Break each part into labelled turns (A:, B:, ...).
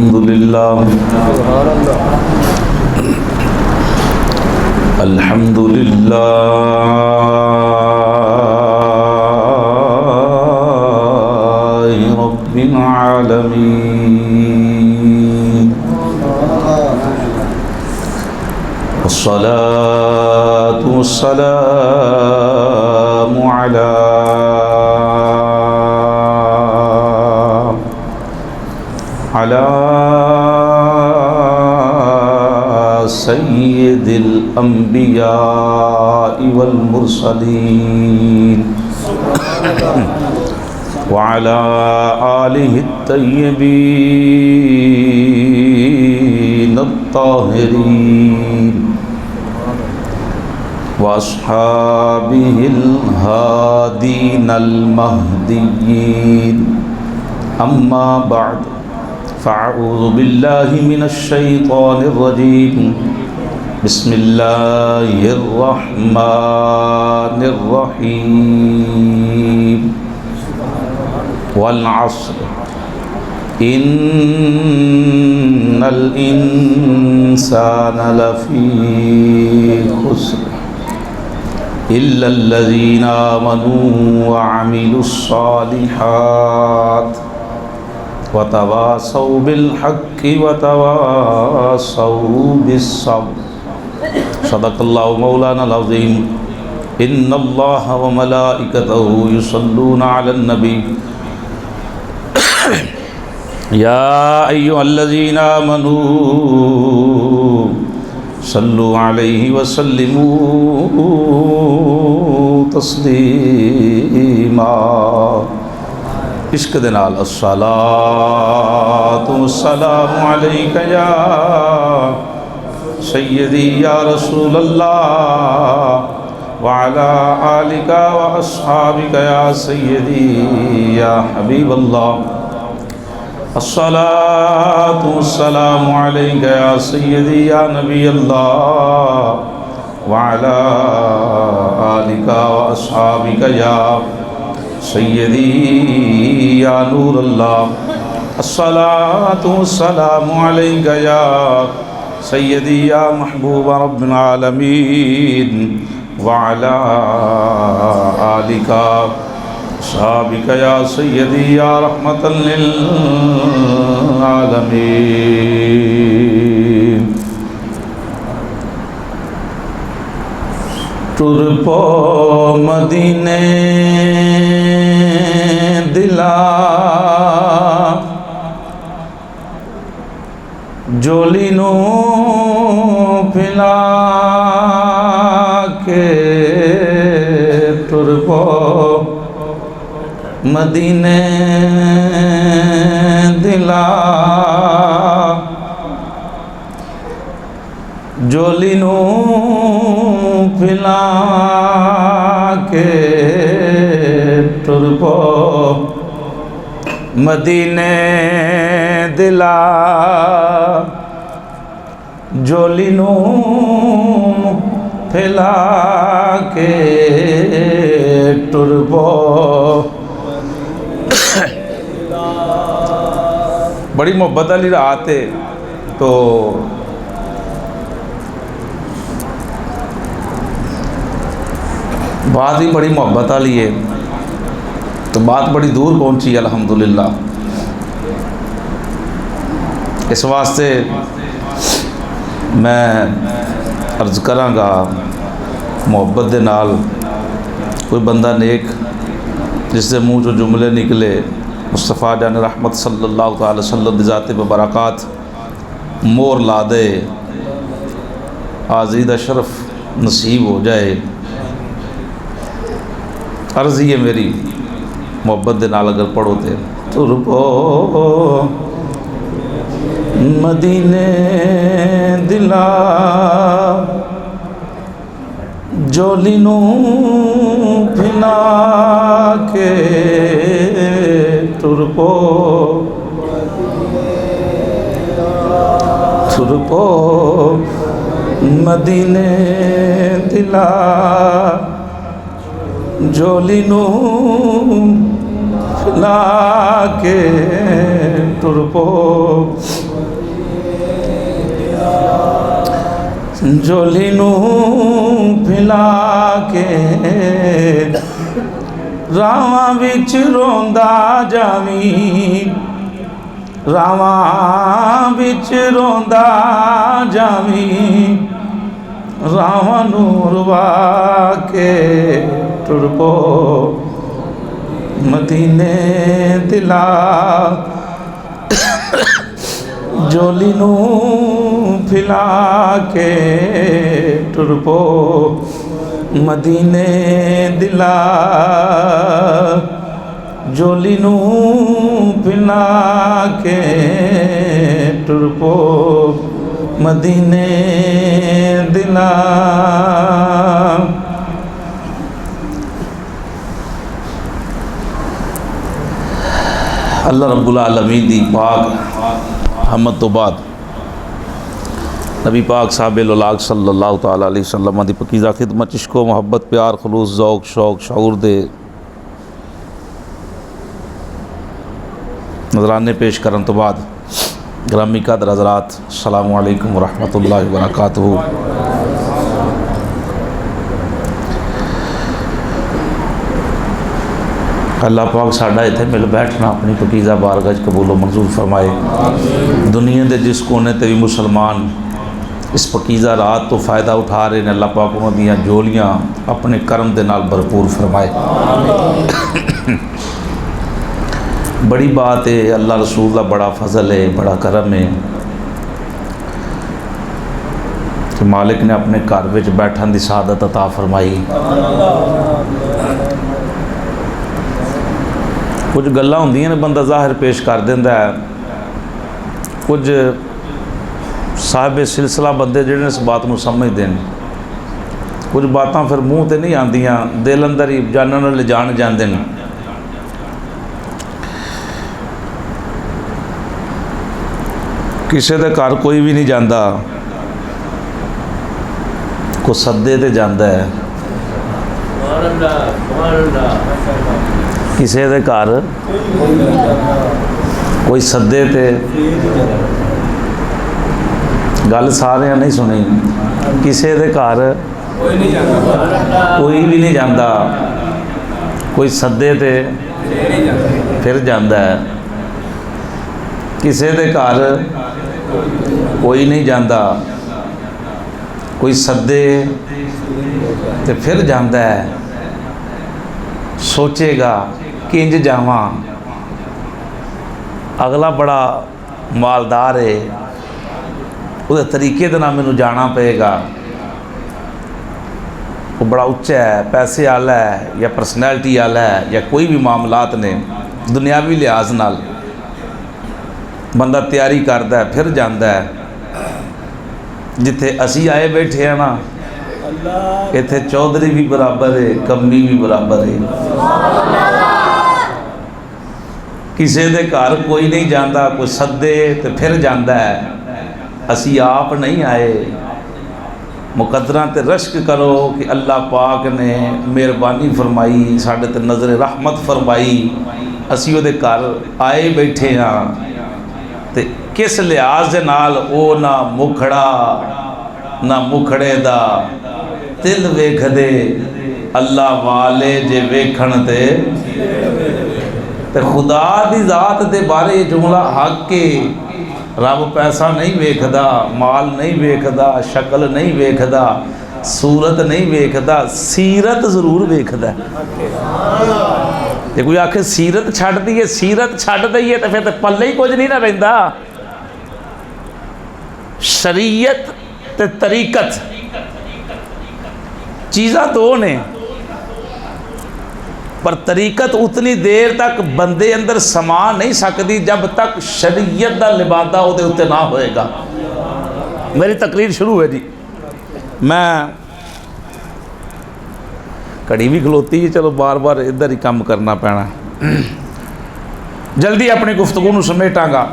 A: الحمد لله الحمد لله رب العالمين والصلاة والسلام على سيد الأنبياء والمرسلين وعلى آله الطيبين الطاهرين وأصحابه الهادين المهديين أما بعد فأعوذ بالله من الشيطان الرجيم بسم الله الرحمن الرحيم والعصر إن الإنسان لفي خسر إلا الذين آمنوا وعملوا الصالحات وتواصوا بالحق وتواصوا بالصبر صدق الله مولانا العظيم إن الله وملائكته يصلون على النبي يا أيها الذين آمنوا صلوا عليه وسلموا تسليما عشق دے نال الصلاۃ والسلام علیک یا سیدی یا رسول اللہ وعلی آلک واصحابک یا سیدی یا حبیب اللہ الصلاۃ والسلام علیک یا سیدی یا نبی اللہ وعلی آلک واصحابک یا سیدی یا نور اللہ الصلاۃ والسلام علیک یا سیدی یا محبوب رب العالمین وعلی آلک اصحابک یا سیدی یا رحمۃ للعالمین ٹر پو مدینے دلا جولی نو پھلا کے ٹر پو مدینے دلا جولی نو پھلا کے ٹر پو مدینے دلا جولی نو پھلا کے ٹر پو بڑی محبت والی رات ہے تو بات ہی بڑی محبت والی ہے تو بات بڑی دور پہنچی الحمدللہ اس واسطے میں عرض کراں گا محبت دے نال کوئی بندہ نیک جس سے منہ جو جملے نکلے مصطفیٰ جان رحمت صلی اللہ تعالی وسلم دی ذات ببرکات مور لا دے عزیز شرف نصیب ہو جائے عرض یہ میری محبت دے نال اگر پڑھو تے تر پو مدینے دلا جولی نو پھلا کے ٹر پو مدینے دلا جولی نو پھلا کے ٹر پو جولی نو پھلا کے راواں وچ روندا جاویں، راواں وچ روندا جاویں، راواں نو روا کے ٹر پو مدینے دلا، جولی نو پھلا کے ٹر پو مدینے دلا، جولی نو پھلا کے ٹر پو مدینے دلا۔ اللہ رب العالمین دی پاک حمد تو بعد نبی پاک صاحب الاولاق صلی اللہ تعالیٰ علیہ وسلم دی پکیزہ خدمت، عشق و محبت، پیار، خلوص، ذوق، شوق، شعور دے نظرانے پیش کرن تو بعد گرامی قدر حضرات، السلام علیکم ورحمۃ اللہ وبرکاتہ۔ اللہ پاک ساڈا اتنے مل بیٹھنا اپنی پکیزہ بارگاہ قبول و منظور فرمائے۔ دنیا دے جس کونے تے بھی مسلمان اس پکیزہ رات تو فائدہ اٹھا رہے ہیں، اللہ پاک انہوں دیاں جولیاں اپنے کرم دے نال بھرپور فرمائے۔ بڑی بات ہے، اللہ رسول اللہ بڑا فضل ہے، بڑا کرم ہے کہ مالک نے اپنے گھر وچ بیٹھن دی سعادت عطا فرمائی۔ کچھ گلاں ہوندیاں نے بندہ ظاہر پیش کر دیندہ ہے، کچھ صاحب سلسلہ بندے جڑے اس بات نو سمجھ دیں، کچھ باتاں پھر منہ تے نہیں آندیاں، دل اندر ہی جانن لے جان جاندے۔ کسے دے گھر کوئی بھی نہیں جاندا، کوئی سدے تے جاندا ہے، کسے دے گھر کوئی سدے تے، گل سارے نہیں سنی، کسے دے گھر کوئی بھی نہیں جاندا، کوئی سدے تے پھر جاندا ہے، کسے دے گھر کوئی نہیں جاندا، کوئی سدے تے پھر جاندا ہے، سوچے گا کہ انج جاواں، اگلا بڑا مالدار ہے، وہ طریقے دے نال مینوں جانا پئے گا، وہ بڑا اچھا ہے، پیسے والا ہے یا پرسنالٹی والا ہے یا کوئی بھی معاملات نے دنیاوی لحاظ نال بندہ تیاری کردا ہے پھر جاندا ہے۔ جتھے اسی آئے بیٹھے ہیں نا، ایتھے چودھری بھی برابر ہے، کمی بھی برابر ہے۔ کسے دے گھر کوئی نہیں جاندا، کوئی سدے تے پھر جاندا ہے۔ اسی آپ نہیں آئے، مقدراں تے رشک کرو کہ اللہ پاک نے مہربانی فرمائی، ساڈے تے نظر رحمت فرمائی، اسی وہ دے گھر آئے بیٹھے ہاں تے کس لحاظ دے نال او نہ مکھڑا نہ مکھڑے دا دل ویکھ دے، اللہ والے جے ویکھن تے خدا دی ذات دے بارے یہ جملہ حق کے، رب پیسہ نہیں ویکھدا، مال نہیں ویکھدا، شکل نہیں ویکھدا، صورت نہیں ویکھدا، سیرت ضرور ویکھدا ہے۔ جے کوئی آکھے سیرت چھڈ دیئے، سیرت چھڈ دئیے تو پھر پلے ہی کچھ نہیں نہ رہندا۔ شریعت تے طریقت چیزاں دو نے، پر طریقت اتنی دیر تک بندے اندر سما نہیں سکتی جب تک شریعت دا لبادہ وہ دے اتنے نہ ہوئے گا۔ میری تقریر شروع ہے جی، میں کڑی بھی کھلوتی ہے، چلو بار بار ادھر ہی کام کرنا پینا، جلدی اپنی گفتگو نو سمیٹاں گا۔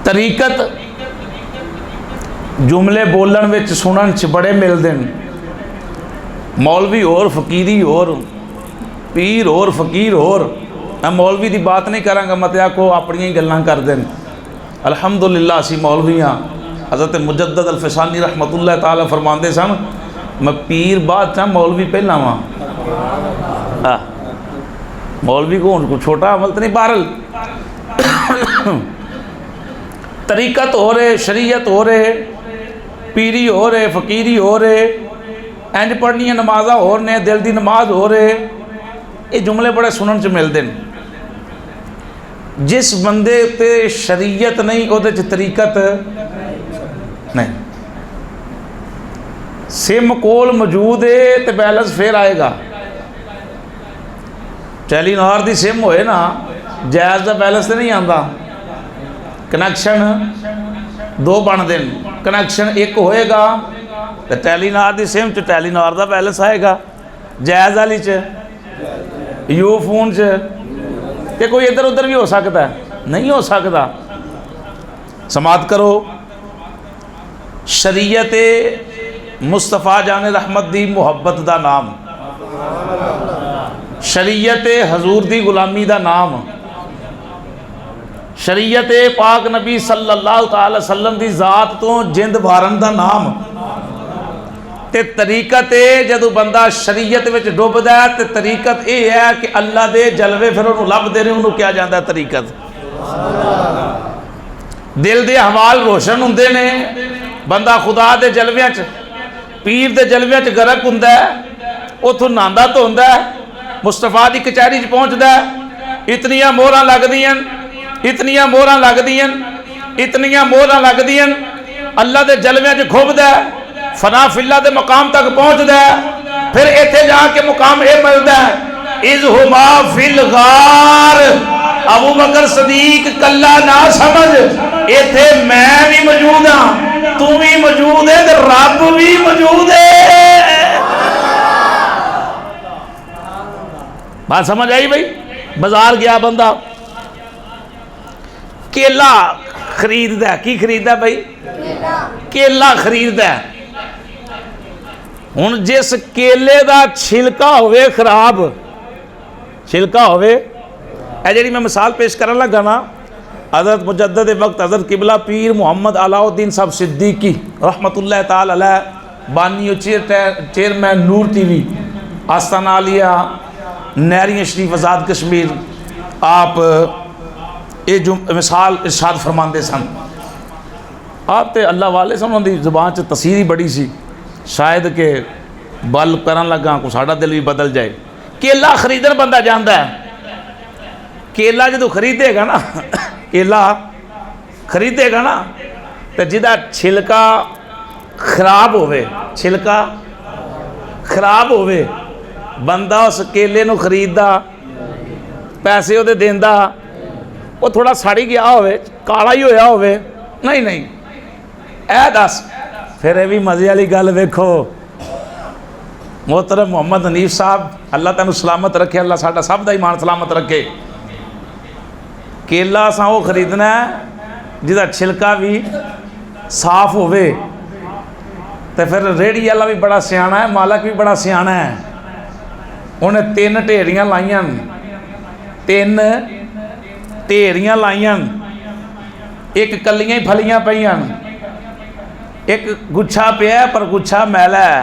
A: طریقت جملے بولن وچ سنن چ بڑے ملدے ہیں، مولوی اور فقیری اور پیر اور فقیر اور، میں مولوی دی بات نہیں کراں گا، مت آکھو اپنی ہی گلاں کر دیں۔ الحمدللہ اسی مولوی ہاں، حضرت مجدد الفسانی رحمۃ اللہ تعالی فرماندے سن میں پیر بعد چاہ مولوی پہلا وہاں مولوی کو چھوٹا عمل تو نہیں بہرحال طریقت ہو رہے شریعت ہو رہے پیری ہو رہے فقیری ہو رہے انج پڑھنی نمازاں ہو رہے دل دی نماز ہو رہے یہ جملے بڑے سنن چ ملتے ہیں جس بندے تے شریعت نہیں وہ طریقت نہیں سم کول موجود ہے تو بیلنس پھر آئے گا ٹیلی نار دی سم ہوئے نا جائز دا بیلنس تو نہیں آتا کنیکشن دو بن دین کنیکشن ایک ہوئے گا تو ٹیلی نار دی سم چ ٹیلی نار دا بیلنس آئے گا جائز والی چ یو فون چ کہ کوئی ادھر ادھر بھی ہو سکتا ہے نہیں ہو سکتا سماعت کرو شریعت مصطفیٰ جان رحمت دی محبت دا نام شریعت حضور دی غلامی دا نام شریعت پاک نبی صلی اللہ تعالی وسلم دی ذات تو جند بھارن دا نام تے طریقت جدو بندہ شریعت وچ ڈوبدا ہے تے طریقت یہ ہے کہ اللہ دے جلوے پھر انہوں لب دے رہے انہوں کیا جاندہ ہے طریقت دل دے حوال روشن ہوندے نے بندہ خدا دے جلوے چ پیر دے جلوے چ گرک ہوندہ ہے اتھوں ناندہ تو ہوندہ ہے مصطفیٰ دی کچہری چ پہنچدا ہے اتنیاں موراں لگ دیاں اتنیاں موراں لگ دیاں اتنیاں موراں لگ دیاں اللہ دے جلوے چ کھوبدا ہے فنا فی اللہ دے مقام تک پہنچدا ہے پھر ایتھے جا کے مقام اے ملدا ہے اذ ہما فی الغار ابو بکر صدیق کلا نہ سمجھ ایتھے میں بھی موجود ہاں تو بھی موجود ہے تے رب بھی موجود ہے بات سمجھ آئی بھائی بازار گیا بندہ کیلا خریددا ہے کی خریددا ہے بھائی کیلا خریددا ہے ہن جس کیلے دا چھلکا ہوئے خراب چھلکا ہوئے اے جڑی میں مثال پیش کرن لگا نا حضرت مجدد وقت حضرت قبلہ پیر محمد علاء الدین صاحب صدیقی رحمت اللہ تعالی علیہ بانی و چیئرمین نور ٹی وی آستانہ عالیہ نیری شریف آزاد کشمیر آپ یہ مثال ارشاد فرماندے سن آپ تے اللہ والے سن انہوں دی زبان چ تاثیر ہی بڑی سی شاید کہ بل کرن لگا کو ساڈا دل بھی بدل جائے کیلا خریدن بندہ جاندا ہے کیلا جدو خریدے گا نا کیلا خریدے گا نا تو جدا چھلکا خراب ہوئے چھلکا خراب ہوئے بندہ اس کیلے نو خریددا پیسے دے دیندا وہ تھوڑا ساڑی گیا ہوئے کالا ہی ہویا ہوئے نہیں اے دس پھر یہ بھی مزے والی گل ویکھو محترم محمد حنیف صاحب اللہ تعالیٰ سلامت رکھے اللہ ساڈا سب دا ایمان سلامت رکھے کیلا سا وہ خریدنا ہے جدا چھلکا بھی صاف ہوئے تو پھر ریڑی والا بھی بڑا سیانا ہے مالک بھی بڑا سیانا ہے انہیں 3 ڈھیریاں لائیاں 3 ڈھیریاں لائیاں ایک کلیاں ہی پھلیاں پئیاں ایک گچھا پیا ہے پر گچھا میلا ہے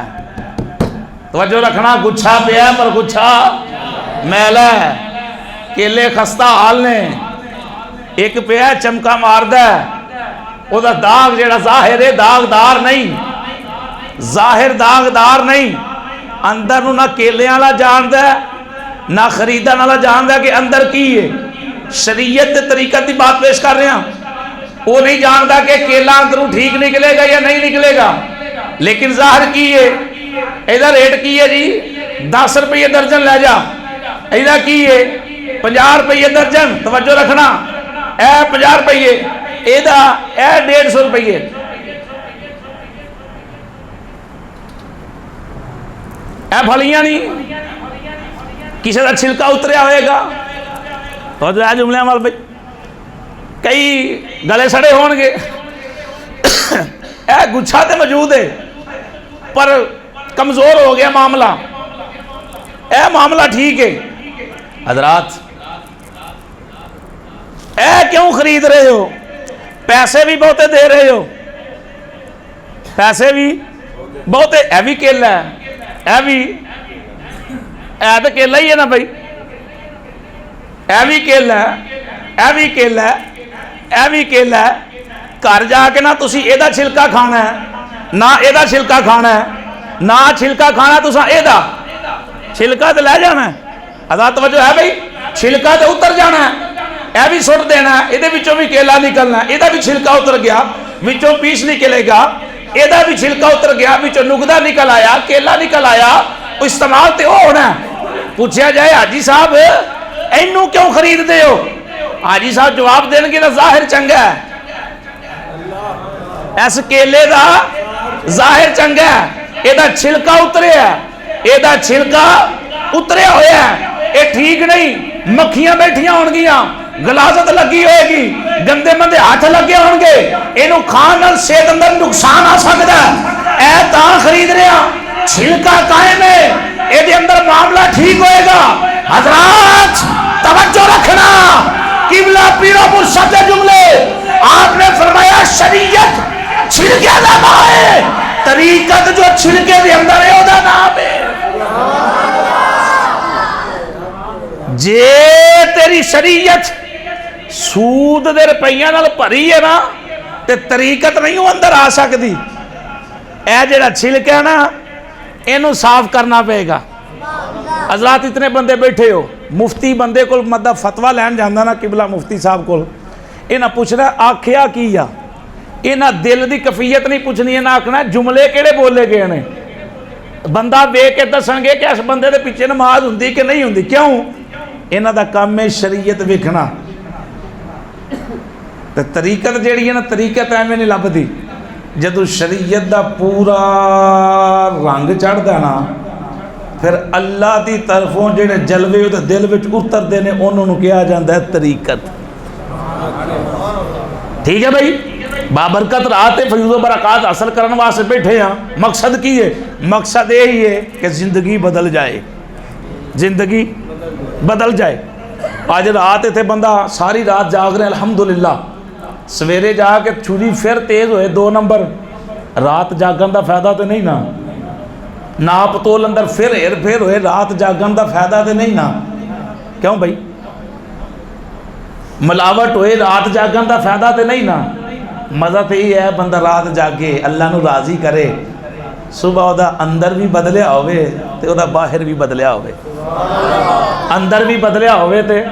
A: توجہ رکھنا گچھا پیا ہے پر گچھا میلا ہے کیلے خستہ حال نے ایک پیا ہے چمکا ماردا ہے وہ دا داغ جیڑا ظاہر ہے داغدار نہیں ظاہر داغدار نہیں اندر نو نہ کیلے والا جاندا ہے نہ خریدن والا جاندا ہے کہ اندر کی ہے شریعت تے طریقت دی بات پیش کر رہے ہیں وہ نہیں جانتا کہ کیلا اندروں ٹھیک نکلے گا یا نہیں نکلے گا لیکن ظاہر کی ہے ادھر ریٹ کی ہے جی 10 روپے درجن لے جا ادھر کی ہے 50 روپے درجن توجہ رکھنا اے 50 روپے ادھر اے 150 روپے اے پھلیاں نہیں کسی کا چھلکا اتریا ہوئے گا توجہ ہے جملے عمل بھائی کئی گلے سڑے ہون گے اے گچھا تے موجود ہے پر کمزور ہو گیا معاملہ اے معاملہ ٹھیک ہے حضرات اے کیوں خرید رہے ہو پیسے بھی بہتے دے رہے ہو پیسے بھی بہت ہے بھی کیلا ہے تو کیلا ہی ہے نا بھائی بھی کیلا ہے بھی کیلا ہے بھی کیلا ہے گھر جا کے نہ تسی ایدہ چھلکا کھانا ہے نہ ایدہ چھلکا کھانا ہے نہ چھلکا کھانا تسا ایدہ چھلکا تو لے جانا ہے حضرات توجہ ہے بھائی چھلکا تو اتر جانا ہے بھی سٹ دینا ہے ایدے بچوں بھی کیلا نکلنا ہے ایدہ بھی چھلکا اتر گیا بچوں پیس نکلے گا ایدہ بھی چھلکا اتر گیا بچوں نگدہ نکل آیا کیلا نکل آیا استعمال تے ہو ہونا ہے پوچھا جائے حاجی صاحب اینو کیوں خرید دے ہو حاجی صاحب جواب دینے کی نا ظاہر چنگا ہے ایس کیلے دا ظاہر چنگا ہے ایدہ چھلکا اترے ہے ایدہ چھلکا اترے ہوئے ہیں اے ٹھیک نہیں مکھیاں بیٹھیاں ہون گیاں غلاظت لگی ہوئے گی گندے مندے ہاتھ لگے ہون گے اینو کھانا صحت اندر نقصان آ سکتا ہے اے تاں خرید رہے ہیں چھلکا قائم ہے اے دے اندر معاملہ ٹھیک ہوئے گا حضرات توجہ رکھنا قبلہ پیرو مرشد جملے آپ نے فرمایا شریعت چھلکے دا نام ہے طریقت جو چھلکے دے اندر ہے او دا نام ہے جے تیری شریعت سود دے روپیہ نال بھری ہے نا تے طریقت نہیں ہو اندر آ سکتی اے جڑا چھلکا ہے نا اینو صاف کرنا پئے گا حضرات اتنے بندے بیٹھے ہو مفتی بندے کو مدہ فتوہ لین جاندہ نا قبلہ مفتی صاحب کو اینا پوچھ رہا ہے آکھیا کیا اینا دل دی کفیت نہیں پوچھنی ہے نا آکھنا ہے جملے کیڑے بولے گئے نے بندہ بے کے دسنگے کہ اس بندے دے پیچھے نماز ہوندی کہ نہیں ہوندی کیوں اینا دا کام میں شریعت وکھنا طریقت جیڑی ہے نا طریقت ایمیں نہیں لب دی جدو شریعت دا پورا رنگ چڑھ دینا پھر اللہ دی طرفوں جڑے جلوے ہوتے دل وچ اتر دینے انہوں نے کیا جاندہ ہے طریقت ٹھیک ہے بھائی بابرکت رات فیض و برکات حاصل کرنے واسطے بیٹھے ہیں مقصد کی ہے مقصد یہی ہے کہ زندگی بدل جائے زندگی بدل جائے آج رات تھے بندہ ساری رات جاگ رہے ہیں الحمدللہ سویرے جا کے چھوڑی پھر تیز ہوئے 2 نمبر رات جاگن دا فائدہ تو نہیں نا ناپ تول اندر پھر ہوئے رات جاگن دا فائدہ تو نہیں نا کیوں بھائی ملاوٹ ہوئے رات جاگن دا فائدہ تو نہیں نا مزہ تو ہی ہے بندہ رات جاگے اللہ نو راضی کرے صبح دا اندر بھی بدلیا ہوئے تے دا باہر بھی بدلیا ہوئے اندر بھی بدلیا ہوئے تے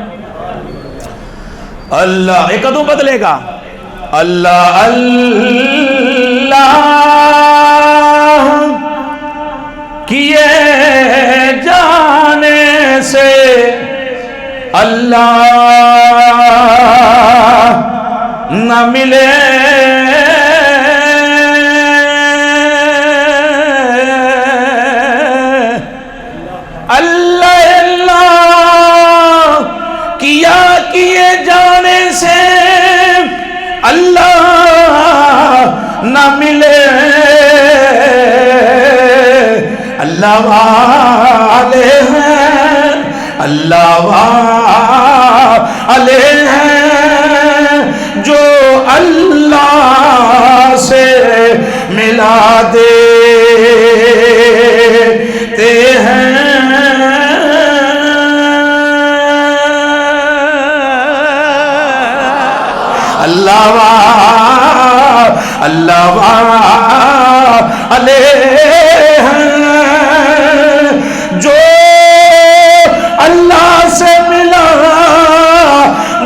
A: اللہ ایک کدوں بدلے گا اللہ اللہ کیے جانے سے اللہ نہ ملے اللہ اللہ کیا کیے جانے سے اللہ نہ ملے اللہ والے ہیں اللہ والے ہیں جو اللہ سے ملا دیتے ہیں اللہ والے ہیں جو اللہ سے ملا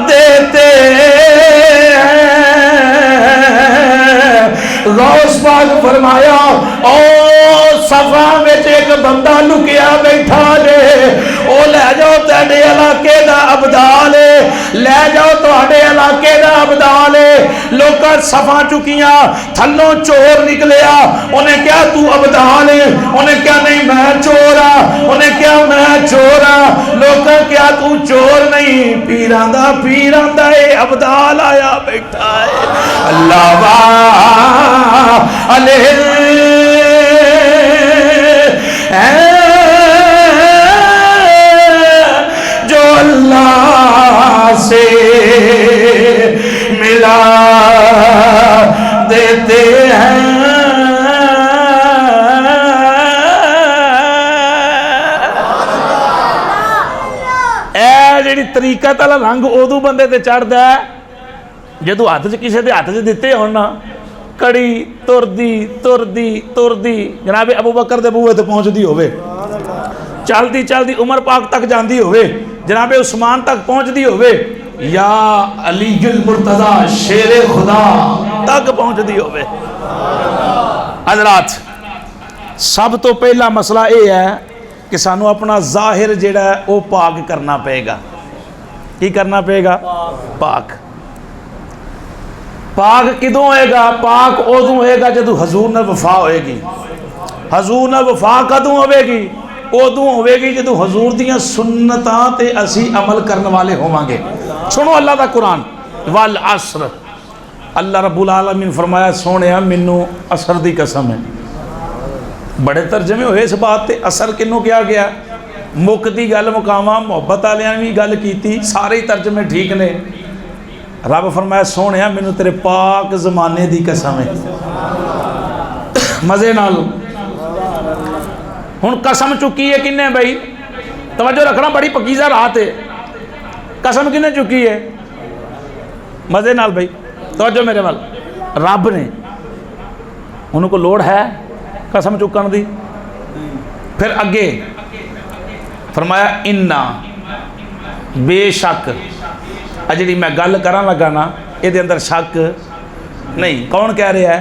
A: دیتے ہیں غوث پاک فرمایا او صفا میں ایک بندہ لکیا بیٹھا لے او لے جاؤ تیڑے علاقے دا عبدال لے جاؤ تو اڑے علاقے دا عبدال لوکا صفا چکیاں تھلوں چور نکلیا انہیں کیا تو عبدال انہیں کیا نہیں میں چورا انہیں کیا میں چورا لوکا کیا تو چور نہیں پیران دا اے عبدال آیا بیٹھا ہے اللہ والے جو اللہ سے ملا دیتے ہیں جیڑی طریقت والا رنگ ادو بندے تے چڑھتا ہے جدو ہاتھ چ کسی کے ہاتھ چ دیتے ہونا کڑی تردی جناب ابو بکر دے بوئے تے پہنچتی ہوئے، چلتی چلتی عمر پاک تک جاندی ہوئے، جناب عثمان تک پہنچتی ہوئے، یا علی المرتضی شیر خدا تک پہنچتی ہوئے۔ حضرات سب تو پہلا مسئلہ یہ ہے کہ سانو اپنا ظاہر جڑا ہے وہ پاک کرنا پے گا۔ کی کرنا پے گا؟ پاک۔ پاک کدوں ہوئے گا؟ پاک ادوں ہوئے گا جدو حضور نال وفا ہوئے گی۔ حضور نال وفا کدوں ہوئے گی؟ ادوں ہوئے گی جدو حضور دیاں سنتاں تے اسی عمل کرنے والے ہوواں گے۔ سنو اللہ دا قرآن، والعصر، اللہ رب العالمین فرمایا سونیا مینوں عصر دی قسم ہے۔ بڑے ترجمے ہوئے اس بات تے عصر کنوں کیا گیا؟ مکتی گل مقامہ محبت والیاں بھی گل کیتی، سارے ترجمے ٹھیک نے۔ رب فرمایا سونیا مینوں تیرے پاک زمانے دی قسم ہے۔ مزے نال ہن قسم چکی ہے کنے بھائی؟ توجہ رکھنا، بڑی پکیزہ رات ہے۔ قسم کنے چکی ہے؟ مزے نال بھائی توجہ میرے وال، رب نے انہوں کو لوڑ ہے قسم چکن دی؟ پھر اگے فرمایا انا بے شک، جڑی میں گل کران لگا نا یہ اندر شک نہیں، کون کہہ رہا ہے؟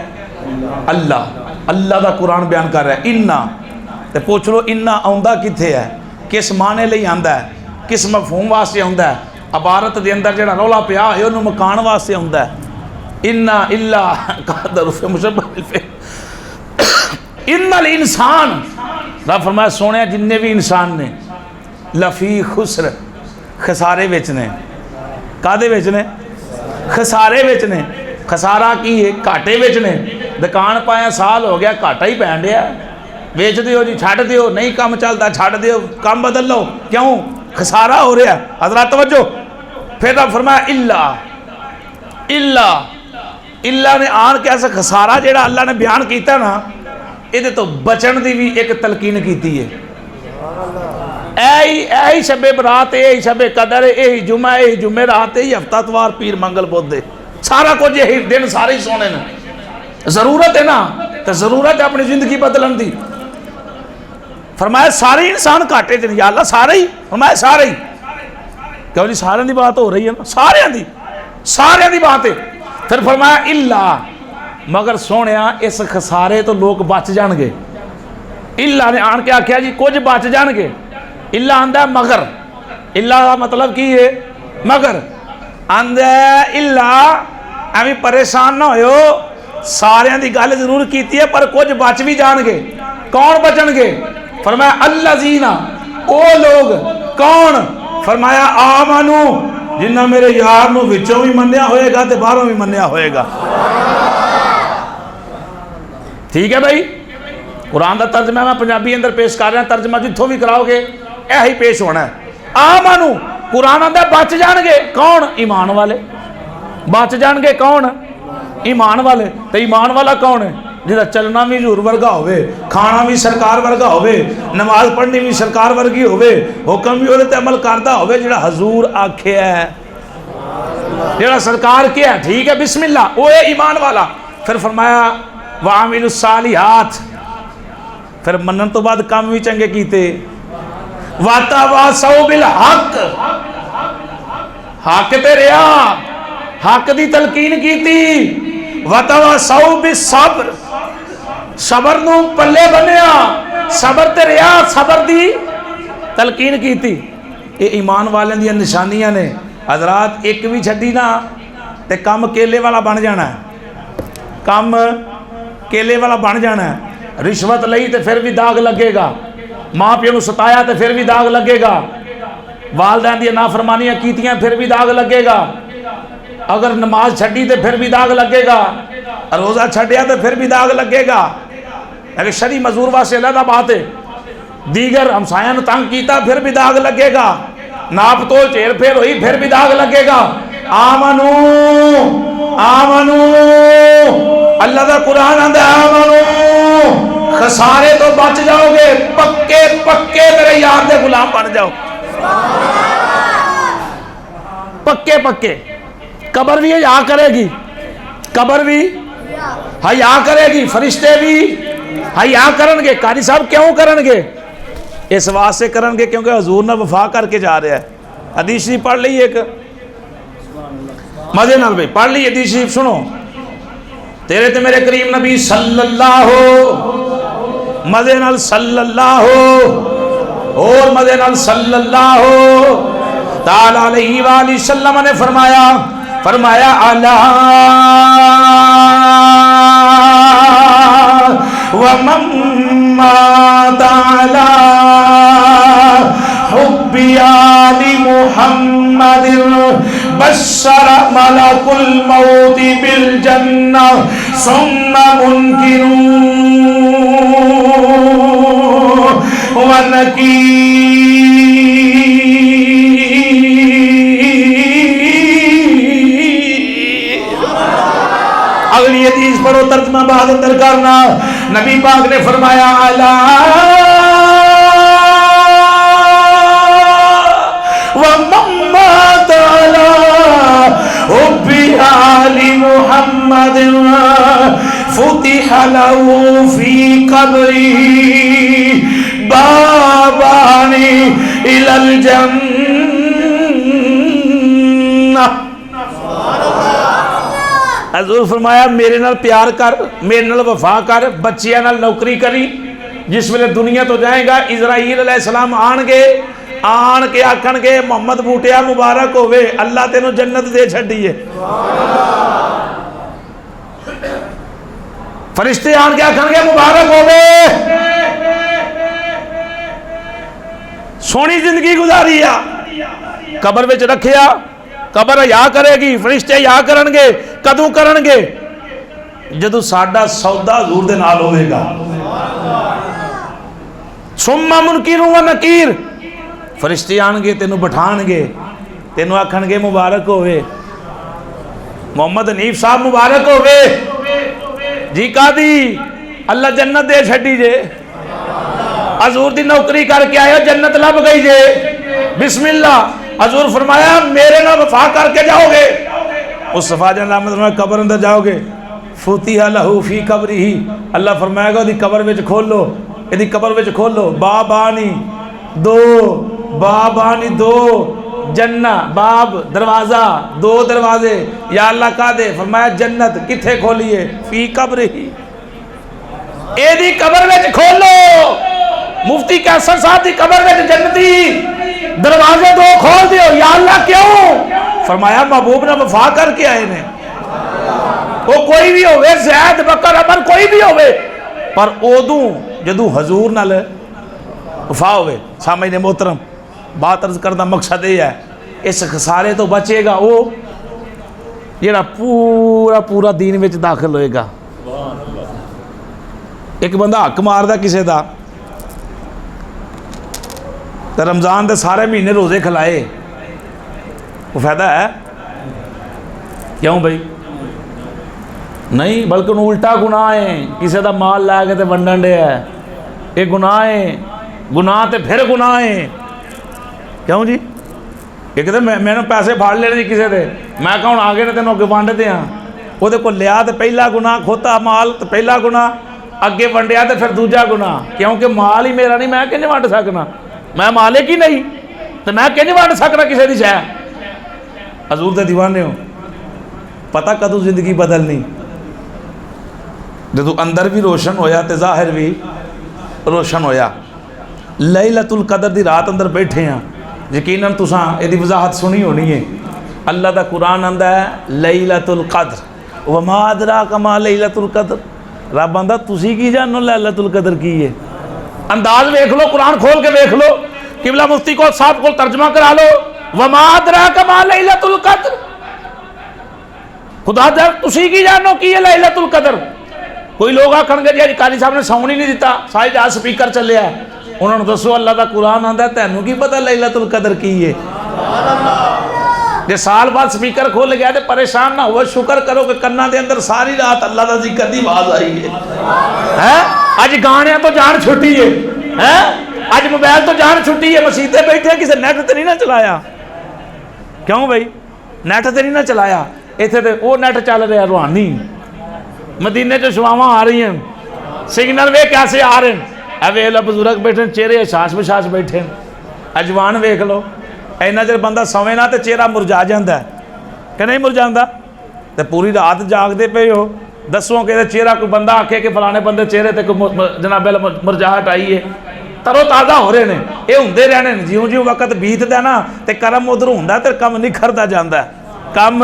A: اللہ دا قرآن بیان کر رہا ہے۔ انا تے پوچھ لو انا آندا کتھے ہے، کس معنی لئی آندا ہے، کس مفہوم واسطے آندا ہے؟ عبارت دے اندر جڑا رولا پیا ہے انہوں مکان واسطے آندا ہے۔ انا الا قادر فی مشبہ ان الانسان، رب فرمایا سونے جننے بھی انسان نے لفی خسر، خسارے وچ نے۔ کادے وچ نے؟ خسارے وچ نے۔ خسارہ کی ہے؟ گھاٹے وچ نے۔ دکان پایا سال ہو گیا گھاٹا ہی پین دیا، ویچ دیو جی، چھڈ دیو، نہیں کام چلتا چھڈ دیو، کام بدل لو، کیوں؟ خسارہ ہو رہا ہے۔ حضرات توجہ، پھر رب فرمایا اللہ نے آن کے ایسا خسارہ جیڑا اللہ نے بیان کیتا نا یہ تو بچن دی بھی ایک تلقین کیتی ہے۔ اے شب برات، اے شب قدر، اے جمعہ، اے جمعرات، اے ہفتہ اتوار، پیر منگل بدھ دے، سارا کچھ یہی دن سارے ہی سونے نے۔ ضرورت ہے نا، تو ضرورت ہے اپنی زندگی بدلن دی۔ فرمایا سارے انسان کاٹے تھے، یا اللہ سارے ہی؟ فرمایا سارے ہی۔ کیوں جی سارے دی بات ہو رہی ہے نا، سارے دی بات ہے۔ پھر فرمایا اللہ، مگر سونیا اس خسارے تو لوگ بچ جان گے۔ اللہ نے آن کے آکھیا جی کچھ بچ جان گے۔ اللہ آندہ ہے مگر، اللہ کا مطلب کی ہے؟ مگر آندہ ہے اللہ ایویں پریشان نہ ہوئے، سارے دی گل ضرور کیتی ہے پر کچھ بچ بھی جان گے۔ کون بچن گے؟ فرمایا الذین، او لوگ کون؟ فرمایا آمنو، جنہ میرے یار نو وچوں بھی منیا ہوئے گا تے باہروں بھی منیا ہوئے گا۔ ٹھیک ہے بھائی، قرآن دا ترجمہ میں پنجابی اندر پیش کر رہا ہوں، ترجمہ جتھوں بھی کراؤ گے یہی پیش ہونا ہے۔ آمنو، قرآن آندہ بچ جان گے کون؟ ایمان والے۔ بچ جان گے کون؟ ایمان والے۔ تو ایمان والا کون ہے؟ جہاں چلنا بھی حضور ورگا ہوئے، کھانا بھی سرکار ورگا ہوئے، نماز پڑھنی بھی سرکار ورگی ہوئے، حکم بھی ہوئے تے عمل کردہ ہوئے، جہاں حضور آکھیا ہے، جہاں سرکار کیا ہے، ٹھیک ہے بسم اللہ، وہ ہے ایمان والا۔ پھر فرمایا وَعَمِلُوا الصَّالِحَاتِ، پھر منن تو بعد کام بھی چنگے کیتے۔ وَتَوَاصَوْا بِالْحَقِّ، حق تے ریا، حق دی تلقین کیتی۔ وَتَوَاصَوْا بِالصَّبْرِ، صبر نو پلے بنیا، صبر تے ریا، صبر دی تلقین کیتی۔ یہ ایمان والے دی نشانیاں نے۔ حضرات ایک بھی چھڈی نا تے کام کیلے والا بن جانا ہے، کام کیلے والا بن جانا ہے۔ رشوت لئی تے پھر بھی داغ لگے گا، ماں پیو نو ستایا تے پھر بھی داغ لگے گا، والدین دی نافرمانیاں کیتیاں پھر بھی داغ لگے گا، اگر نماز چھڈی تے پھر بھی داغ لگے گا، روزہ چھڈیا تے پھر بھی داغ لگے گا۔ لیکن شرعی مزور واسطے علیحدہ بات ہے، دیگر ہمسایاں نو تنگ کیتا پھر بھی داغ لگے گا، ناپ تول چیر پھیر ہوئی پھر بھی داغ لگے گا۔ آمنو آمنو، اللہ دا قرآن آندہ آمنو، خسارے تو بچ جاؤ گے، پکے پکے میرے یار دے غلام بن جاؤ۔ پکے پکے. قبر بھی حیا کرے گی, قبر بھی حیا کرے گی, فرشتے بھی حیا کرن گے. قاری صاحب کیوں کرن گے؟ اس واسطے کرن گے کیونکہ حضور نے وفا کر کے جا رہا ہے. حدیث شریف پڑھ لی ایک مزے نال بھائی, پڑھ لی حدیث شریف. سنو, تیرے تے میرے کریم نبی صلی اللہ مزے نال صلی اللہ اور مزے نال صلی اللہ تعالی علیہ وآلہ وسلم نے فرمایا الا ومن مات علی حب آل محمد بشر ملک الموت بالجنہ ثم منکر ونکیر. اگلی حدیث پڑھو, ترجمہ بعد اندر کرنا. نبی پاک نے فرمایا الا ومن مات علی حب آل محمد فتح له فی قبره بابان الی الجنہ. حضور فرمایا میرے نال پیار کر, میرے نال وفا کر, بچیاں نال نوکری کری. جس ویلے دنیا تو جائے گا اسرائیل علیہ السلام آن کے آکھن گے محمد بوٹیا مبارک ہوئے, اللہ تینوں جنت دے چھڈیے. فرشتے آن کے آکھن گے مبارک ہوئے, سونی زندگی گزاری ہے, قبر وچ رکھیا, قبر حیا کرے گی, فرشتے حیا کرن گے. کدوں کرن گے؟ جدو ساڈا سودا حضور دے نال ہوئے گا. ثم منکر و نکیر, فرشتے آن گے تینوں بٹھان گے, تینوں آکھن گے مبارک ہوئے, محمد حنیف صاحب مبارک ہوئے. جی کا دی اللہ جنت دے چھڈی جے, حضور دی نوکری کر کے آئے جنت لب گئی جے, بسم اللہ. حضور فرمایا میرے نال وفا کر کے جاؤ گے, مصطفیٰ جان رحمت اللہ قبر اندر جاؤ گے, فتح لہو فی قبرہ, اللہ فرمائے گا دی قبر وچ کھولو, دی قبر وچ کھولو, بابانی دو جنہ, باب دروازہ, دو دروازے. یا اللہ کا دے؟ فرمایا جنت. کتھے کھولیے؟ فی قبرہ, اے دی قبر وچ کھولو. مفتی کیسر صاحب دی قبر وچ جنتی دروازے دو کھول دیو. یا اللہ کیوں؟ فرمایا محبوب نے وفا کر کے آئے نے. وہ کوئی بھی ہوئے, زید بکر عمر کوئی بھی ہوئے, پر اودوں جدو حضور نال وفا ہوئے. سامعین محترم, بات عرض کرنا مقصد یہ ہے, اس خسارے تو بچے گا وہ جڑا پورا دین وچ داخل ہوئے گا. ایک بندہ حق ماردا کسے دا, تے رمضان دے سارے مہینے روزے کھلائے, وہ فائدہ ہے؟ کیوں بھائی؟ نہیں, بلکہ انہوں الٹا گناہ ہے. کسی دا مال لے کے تے ونڈن دے ہے, یہ گناہ ہے. گناہ تے پھر گناہ ہے. کیوں جی؟ یہ کہتے میں نے پیسے پھاڑ لے جی کسی دے, میں کہوں آگے نے تینوں اگے ونڈ دے ہاں, وہ دے کو لیا تے پہلا گناہ, کھوتا مال تے پہلا گناہ, اگے ونڈیا تے پھر دوجا گناہ. کیونکہ مال ہی میرا نہیں, میں کہ نہیں ونڈ سکنا, میں مالک ہی نہیں, تو میں کہ نہیں ونڈ سکنا کسی دی شے. حضور دے دیوانے ہو, پتہ کدو زندگی بدلنی. جدو اندر بھی روشن ہویا تے ظاہر بھی روشن ہویا. لیلۃ القدر دی رات اندر بیٹھے ہیں, یقیناً تساں یہ دی وضاحت سنی ہونی ہے. اللہ دا قرآن آندا ہے لیلۃ القدر, وما ادراک ما لیلۃ القدر. رب آندا تسی کی جانو لیلۃ القدر کی ہے؟ انداز ویکھ لو, قرآن کھول کے ویکھ لو, قبلہ مفتی کو صاحب کو ترجمہ کرا لو. وما ادراک ما لیلۃ القدر, خدا دا تسی کی جانو کی ہے لیلۃ القدر. کوئی لوگ آکھن گے جی قاری صاحب نے ساؤنڈ ہی نہیں دیتا, سارے جہاز سپیکر چلے ہے. انہوں نے دسو اللہ دا قرآن آندا ہے, تینوں کی پتہ لیلۃ القدر کی ہے؟ جے سال بعد سپیکر کھول گیا تے پریشان نہ ہو, شکر کرو کہ کنا دے اندر ساری رات اللہ دا ذکر دی آواز آئی ہے. اج گانے تو جان چھٹی ہے, اج موبائل تو جان چھٹی ہے, مسیتے بیٹھے کسی نیٹ تے نہیں نہ چلایا. کیوں بھائی؟ نیٹ تو نہیں نہ چلایا، اتنے تو وہ نیٹ چل رہا روحانی، مدینے چ شواواں آ رہی ہیں، سگنل وے کیسے آ رہے ہیں، اے ویکھ لو بزرگ بیٹھے چہرے اشاش بشاش بیٹھے، اجوان ویکھ لو، اینا چر بندہ سویں نہ تے چہرہ مرجا جاندا ہے کہ نہیں مرجاندا، تے پوری رات جاگدے پے ہو، دسوں کہ چہرہ کوئی بندہ آکھے کہ فلانے بندے چہرے تے جناب مرجاہٹ آئی ہے، ترو تازہ ہو رہے ہیں، یہ ہوندے رہنے ہیں، جیوں جیوں وقت بیتدا نا تے کرم ادھر ہوندا تے کم نکھردا جاندا ہے، کم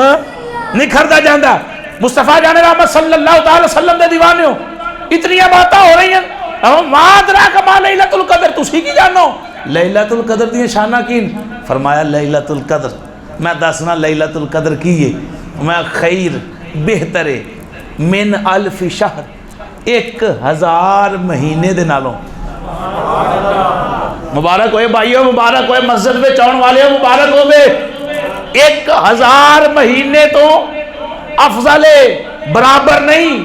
A: نکھردا جاندا ہے۔ مصطفیٰ جان رحمت صلی اللہ تعالی وسلم دے دیوانے ہو، اتنی باتیں ہو رہی ہیں، مادرا کما لیلۃ القدر، تسی کی جانو لیلۃ القدر دی شانہ کین؟ فرمایا لیلۃ القدر میں دسنا لیلۃ القدر کی ہے، میں خیر بہتر من الف شہر، 1000 مہینے دے نالوں، مبارک ہوئے بھائیو، مبارک ہوئے مسجد میں چون والے ہو، مبارک ہوئے، 1000 مہینے تو افضل برابر نہیں،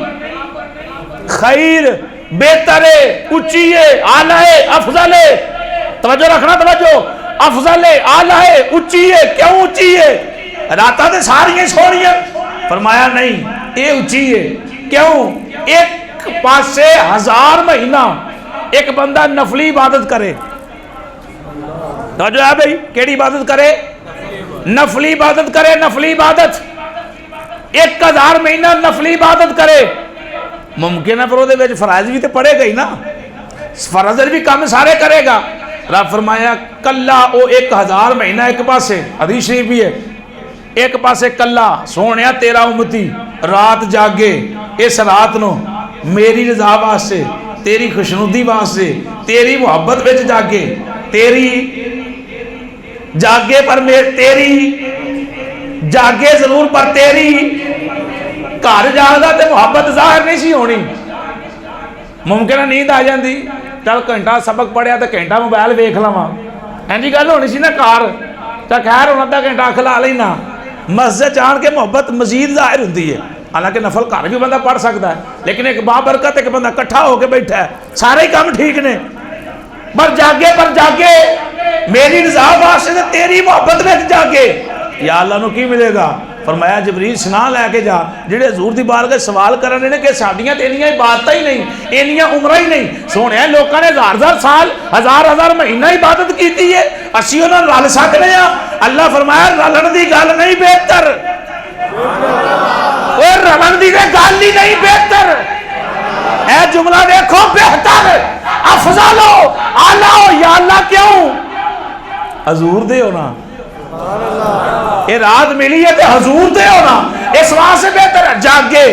A: خیر بہتر اونچی اعلی افضل، توجہ رکھنا توجہ، افضل اعلی اونچی ہے، کیوں اونچی ہے؟ راتاں تے ساریاں سونیاں، فرمایا نہیں یہ اونچی ہے، کیوں؟ ایک پاسے 1000 مہینہ ایک بندہ نفلی عبادت کرے، توجہ ہے بھئی، کیڑی عبادت کرے؟ نفلی عبادت کرے، نفلی عبادت 1000 مہینہ نفلی عبادت کرے، ممکن ہے پر وہ دے فرائض بھی تے پڑے گئی نا، فرض بھی کام سارے کرے گا، رب فرمایا کلا او 1000 مہینہ ایک پاسے، حدیث شریف بھی ہے، ایک پاسے کلا سونیا تیرا امتی رات جاگے، اس رات نو میری رضا واسطے، تیری خوشنودی واسطے، تیری محبت وچ جاگے، تیری جاگے پر تیری جاگے ضرور پر تیری گھر جاگدا تے محبت ظاہر نہیں سی ہونی، ممکن ہے نیند آ جاندی، چل گھنٹہ سبق پڑھیا تے گھنٹہ موبائل ویکھ لواں، اینجی گل ہونی سی نا کار، تے خیر ہن ادھا گھنٹہ کھلا لینا، مسجد آن کے محبت مزید ظاہر ہوندی ہے، حالانکہ نفل گھر بھی بندہ پڑھ سکتا ہے، لیکن ایک بابرکت ایک بندہ کٹھا ہو کے بیٹھا ہے، سارے کام ٹھیک نے، پر جاگے میری رضا واسطے تیری محبت میں جاگے، یا اللہ نو کی ملے گا؟ فرمایا جبریل سنا لے کے جا، جڑے حضور دی بارگاہ سوال کرنے نے کہ ساڈیاں تے انیاں عبادتاں ہی نہیں، انیاں عمرہ ہی نہیں، سونے لوکاں نے 1000 سال 1000 مہینہ عبادت کیتی ہے، اسی انہاں رل سکنے ہاں؟ اللہ فرمایا رلن دی گل نہیں بہتر، اوے رلن دی گل ہی نہیں بہتر، اے جملہ دیکھو، بہتر افضل اعلی، یا اللہ کیوں؟ حضور دے ہونا، یہ رات ملی ہے تو حضور دے ہونا، اس وہاں سے بہتر ہے جاگے،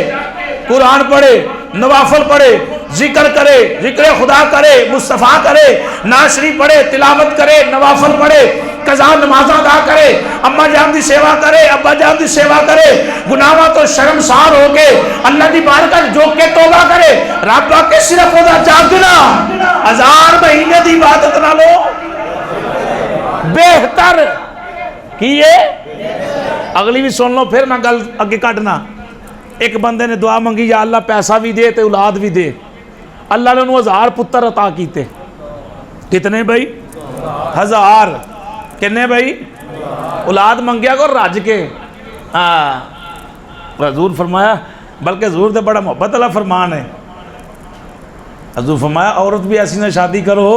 A: قرآن پڑھے، نوافل پڑھے، ذکر کرے، ذکر خدا کرے، مصطفیٰ کرے، ناشری پڑھے، تلاوت کرے، نوافل پڑھے، قضا نماز ادا کرے، اماں جان دی سیوا کرے، ابا جان دی سیوا کرے، گناہاں تو شرمسار ہو کے اللہ دی بارگاہ جو کے توبہ کرے، رب کے صرف خدا جاگنا 1000 مہینے دی عبادت نہ لو بہتر کیے۔ اگلی بھی سن لو پھر میں گل اگے کٹنا۔ ایک بندے نے دعا منگی یا اللہ پیسہ بھی دے تے اولاد بھی دے، اللہ نے انہوں 1000 پتر عطا کیتے، کتنے بھائی؟ 1000، کنے بھائی؟ اولاد منگیا کو رج کے، حضور فرمایا، بلکہ حضور دے بڑا محبت اللہ فرمان ہے، حضور فرمایا عورت بھی ایسی نہ شادی کرو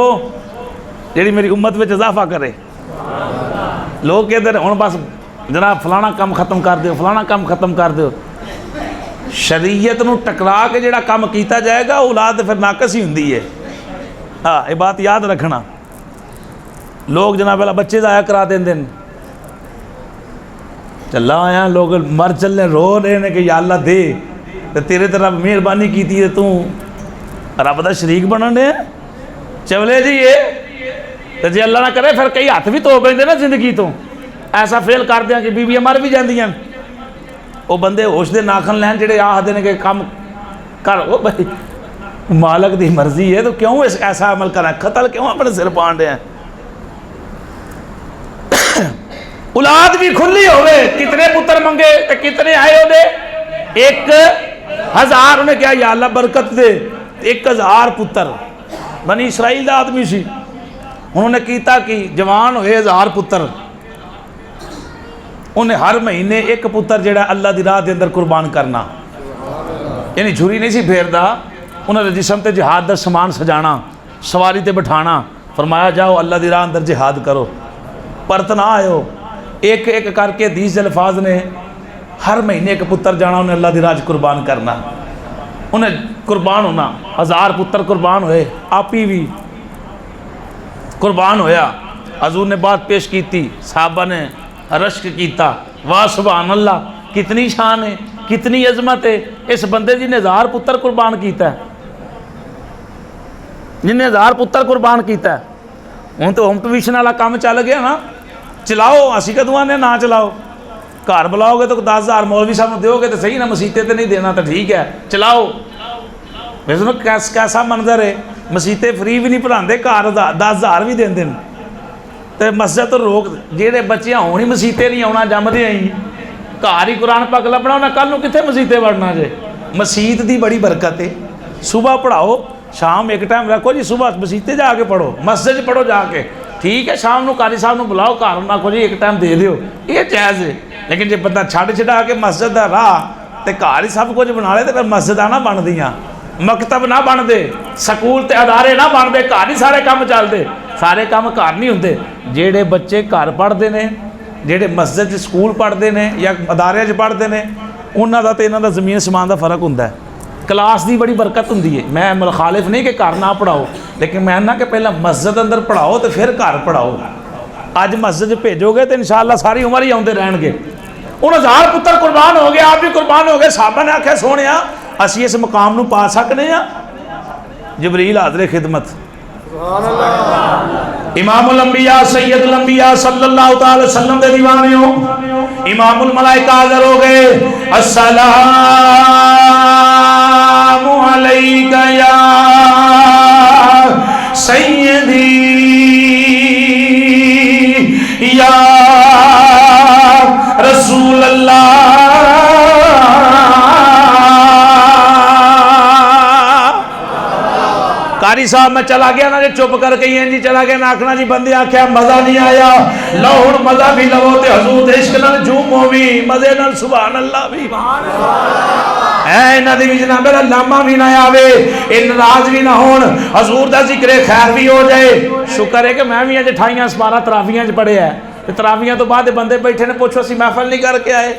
A: جیڑی میری امت میں اضافہ کرے۔ لوگ کہتے ہیں ہوں بس جناب فلانا کام ختم کر دیو، فلانا کام ختم کر دیو، شریعت نو ٹکرا کے جڑا کام کیتا جائے گا اولاد پھر ناقص ہی ہوندی ہے۔ ہاں یہ بات یاد رکھنا، لوگ جناب اللہ بچے ضائع کرا دیں دن، چلا آیا لوگ مر چلنے رو رہے ہیں کہ یا اللہ دے، تو تیرے طرف مہربانی کیتی ہے تو رب دا شریک بننے ہیں چولے جی یہ، تو جی اللہ نہ کرے پھر کئی ہاتھ بھی تو پہندے نا زندگی تو، ایسا فیل کر دیا کہ بیویاں مر بھی جاندیاں، وہ بندے ہوش دے ناخن لین جڑے آخدے نے کہ کام کر، وہ بھائی مالک دی مرضی ہے تو کیوں ایسا عمل کرنا، قتل کیوں اپنے سر پان رہے ہیں۔ اولاد بھی کھلی ہوئے، کتنے پتر منگے تو کتنے آئے ہوئے؟ 1000، انہیں کیا یا اللہ برکت دے، 1000 پتر، بنی اسرائیل دا آدمی سی، انہوں نے کیتا کہ جوان ہوئے 1000 پتر، انہیں ہر مہینے ایک پتر جڑا اللہ دی راہ دے اندر قربان کرنا، یعنی جھری نہیں سی پھیردا، انہوں نے جسم تے جہاد دا سامان سجانا، سواری تے بٹھانا، فرمایا جاؤ اللہ دی راہ اندر جہاد کرو، پرت نہ آئے، ایک ایک کر کے حدیث الفاظ نے ہر مہینے ایک پتر جانا، انہیں اللہ دی راہ قربان کرنا، انہیں قربان ہونا، 1000 پتر قربان ہوئے، آپی بھی قربان ہویا، حضور نے بات پیش کی تھی، صحابہ نے رشک کیتا، واہ سبحان اللہ، کتنی شان ہے، کتنی عظمت ہے اس بندے جن نے 1000 پتر قربان کیتا ہے، جن نے 1000 پتر قربان کیتا ہے۔ ہوں تو ہوم ٹیوشن والا کام چل گیا نا، چلاؤ، اسی کدو آنے نہ چلاؤ، گھر بلاؤ گے تو 10,000 مولوی صاحب دیو گے تو صحیح نا، مسیطے تے نہیں دینا تو ٹھیک ہے، چلاؤ۔ ویسے کیسا منظر ہے، مسیطے فری بھی نہیں پڑھاندے، گھر 10,000 بھی دیں دن، تو مسجد تو روک، جہے بچے ہونی مسیطے نہیں آنا جمدے آئی، گھر ہی قرآن پاک لبنا ہونا، کل نو کتنے مسیطے پڑھنا جے۔ مسیت دی بڑی برکت ہے، صبح پڑھاؤ، شام ایک ٹائم رکھو جی، صبح مسیطے جا کے پڑھو، مسجد پڑھو جا کے، ٹھیک ہے، شام نو قاری صاحب نو بلاؤ، گھر نہ کو جی ایک ٹائم دے دیو، یہ جائز ہے۔ لیکن جب بندہ چھڑا کے مسجد دا راہ تے گھر ہی سب کچھ بنا لے تو پھر مسجد نہ بن دیاں، مکتب نہ بن دے، سکول تے ادارے نہ بن دے، گھر ہی سارے کام چل دے، سارے کام گھر نہیں ہوندے۔ جیڑے بچے گھر پڑھتے ہیں، جیڑے مسجد سکول پڑھتے ہیں یا ادارے پڑھتے ہیں، انہاں دا تے انہاں دا زمین سمان دا فرق ہوندا ہے، کلاس دی بڑی برکت ہوندی ہے۔ میں مخالف نہیں کہ گھر نہ پڑھاؤ، لیکن میں نہ کہ پہلے مسجد اندر پڑھاؤ تو پھر گھر پڑھاؤ۔ اج مسجد بھیجو گے تو انشاءاللہ ساری عمر ہی آتے رہن گے۔ ان 1000 پتر قربان ہو گئے، آپ بھی قربان ہو گئے، صحابہ نے آخیا سونیا اسی اس مقام نو پا سکنے ہیں۔ جبریل حاضر خدمت، امام الانبیاء سید الانبیاء صلی اللہ تعالی وسلم دے دیوانے ہو، امام الملائکہ حاضر ہو گئے، السلام علیکہ یا سیدی یا رسول اللہ۔ قاری صاحب میں چلا گیا نا جی، چپ کر کے جی چلا گیا نا، آکھنا جی بندے آکھیا مزہ نہیں آیا، لوہن مزہ بھی لو تے حضور دے عشق نال جھومو بھی، مزے نال سبحان اللہ بھی، اے انہاں دی بھی جناب میرا لامہ بھی نہ آوے، اے ناراض بھی نہ ہون، حضور دا ذکر خیر بھی ہو جائے۔ شکر ہے کہ میں بھی اج 28 12 تراویحاں وچ پڑھے ہے، تے تراویحاں تو بعد بندے بیٹھے نے پوچھو اسی محفل نہیں کر کے آئے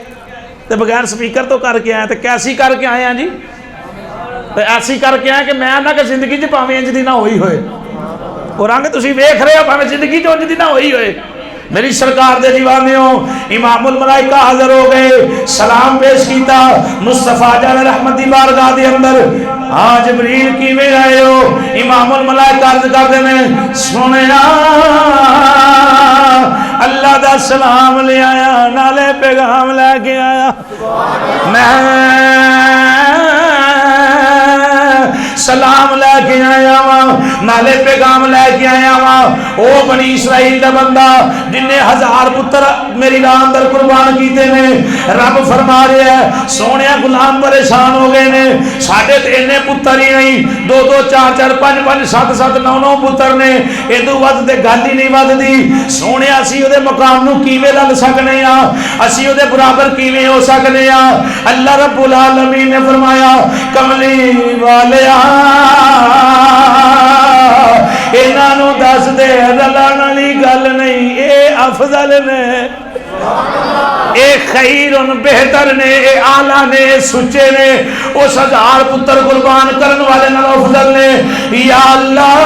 A: تے بغیر سپیکر تو کر کے آئے، تے کیسی کر کے آئے ہیں جی؟ تے ایسی کر کے آئے کہ میں نہ کہ زندگی چ پاویں انج دی نہ ہوئی ہوئے، اور آنگے تسی ویکھ رہے ہو پاویں زندگی چ انج دی نہ ہوئی ہوئے۔ میری سرکار دے دیوانیوں، امام الملائکہ حاضر ہو گئے، سلام پیش کیتا مصطفیٰ جان رحمت دی بارگاہ دے اندر۔ ہاں جبریل کیویں آئے ہو؟ امام الملائکہ عرض کردے نے سنیا اللہ دا سلام لے آیا، نالے پیغام لے کے آیا، میں سلام لے کے آیا ہاں، نالے پیغام لے کے آیا ہاں۔ او بنی اسرائیل دا بندہ جن نے 1000 پتر میری راہ اندر قربان کیتے نے، رب فرما رہے ہیں سونے غلام پریشان ہو گئے نے، ساڈے تے اتنے پتر ہی نہیں، 2 2 4 4 5 5 7 7 9 9 پتر نے، ادو ود تے گل ہی نہیں ودی۔ سونے اسی او دے مقام نو کیویں لگ سکنے ہاں، اسی او دے برابر کیویں ہو سکنے ہاں؟ اللہ رب العالمین نے فرمایا کملی والیا انہاں نو دس دے رلن والی گل نہیں، اے افضل نے، اے خیر بہتر نے، اے اعلیٰ نے، اے سچے نے، اس 1000 پتر قربان کرن والے نال افضل نے۔ یا اللہ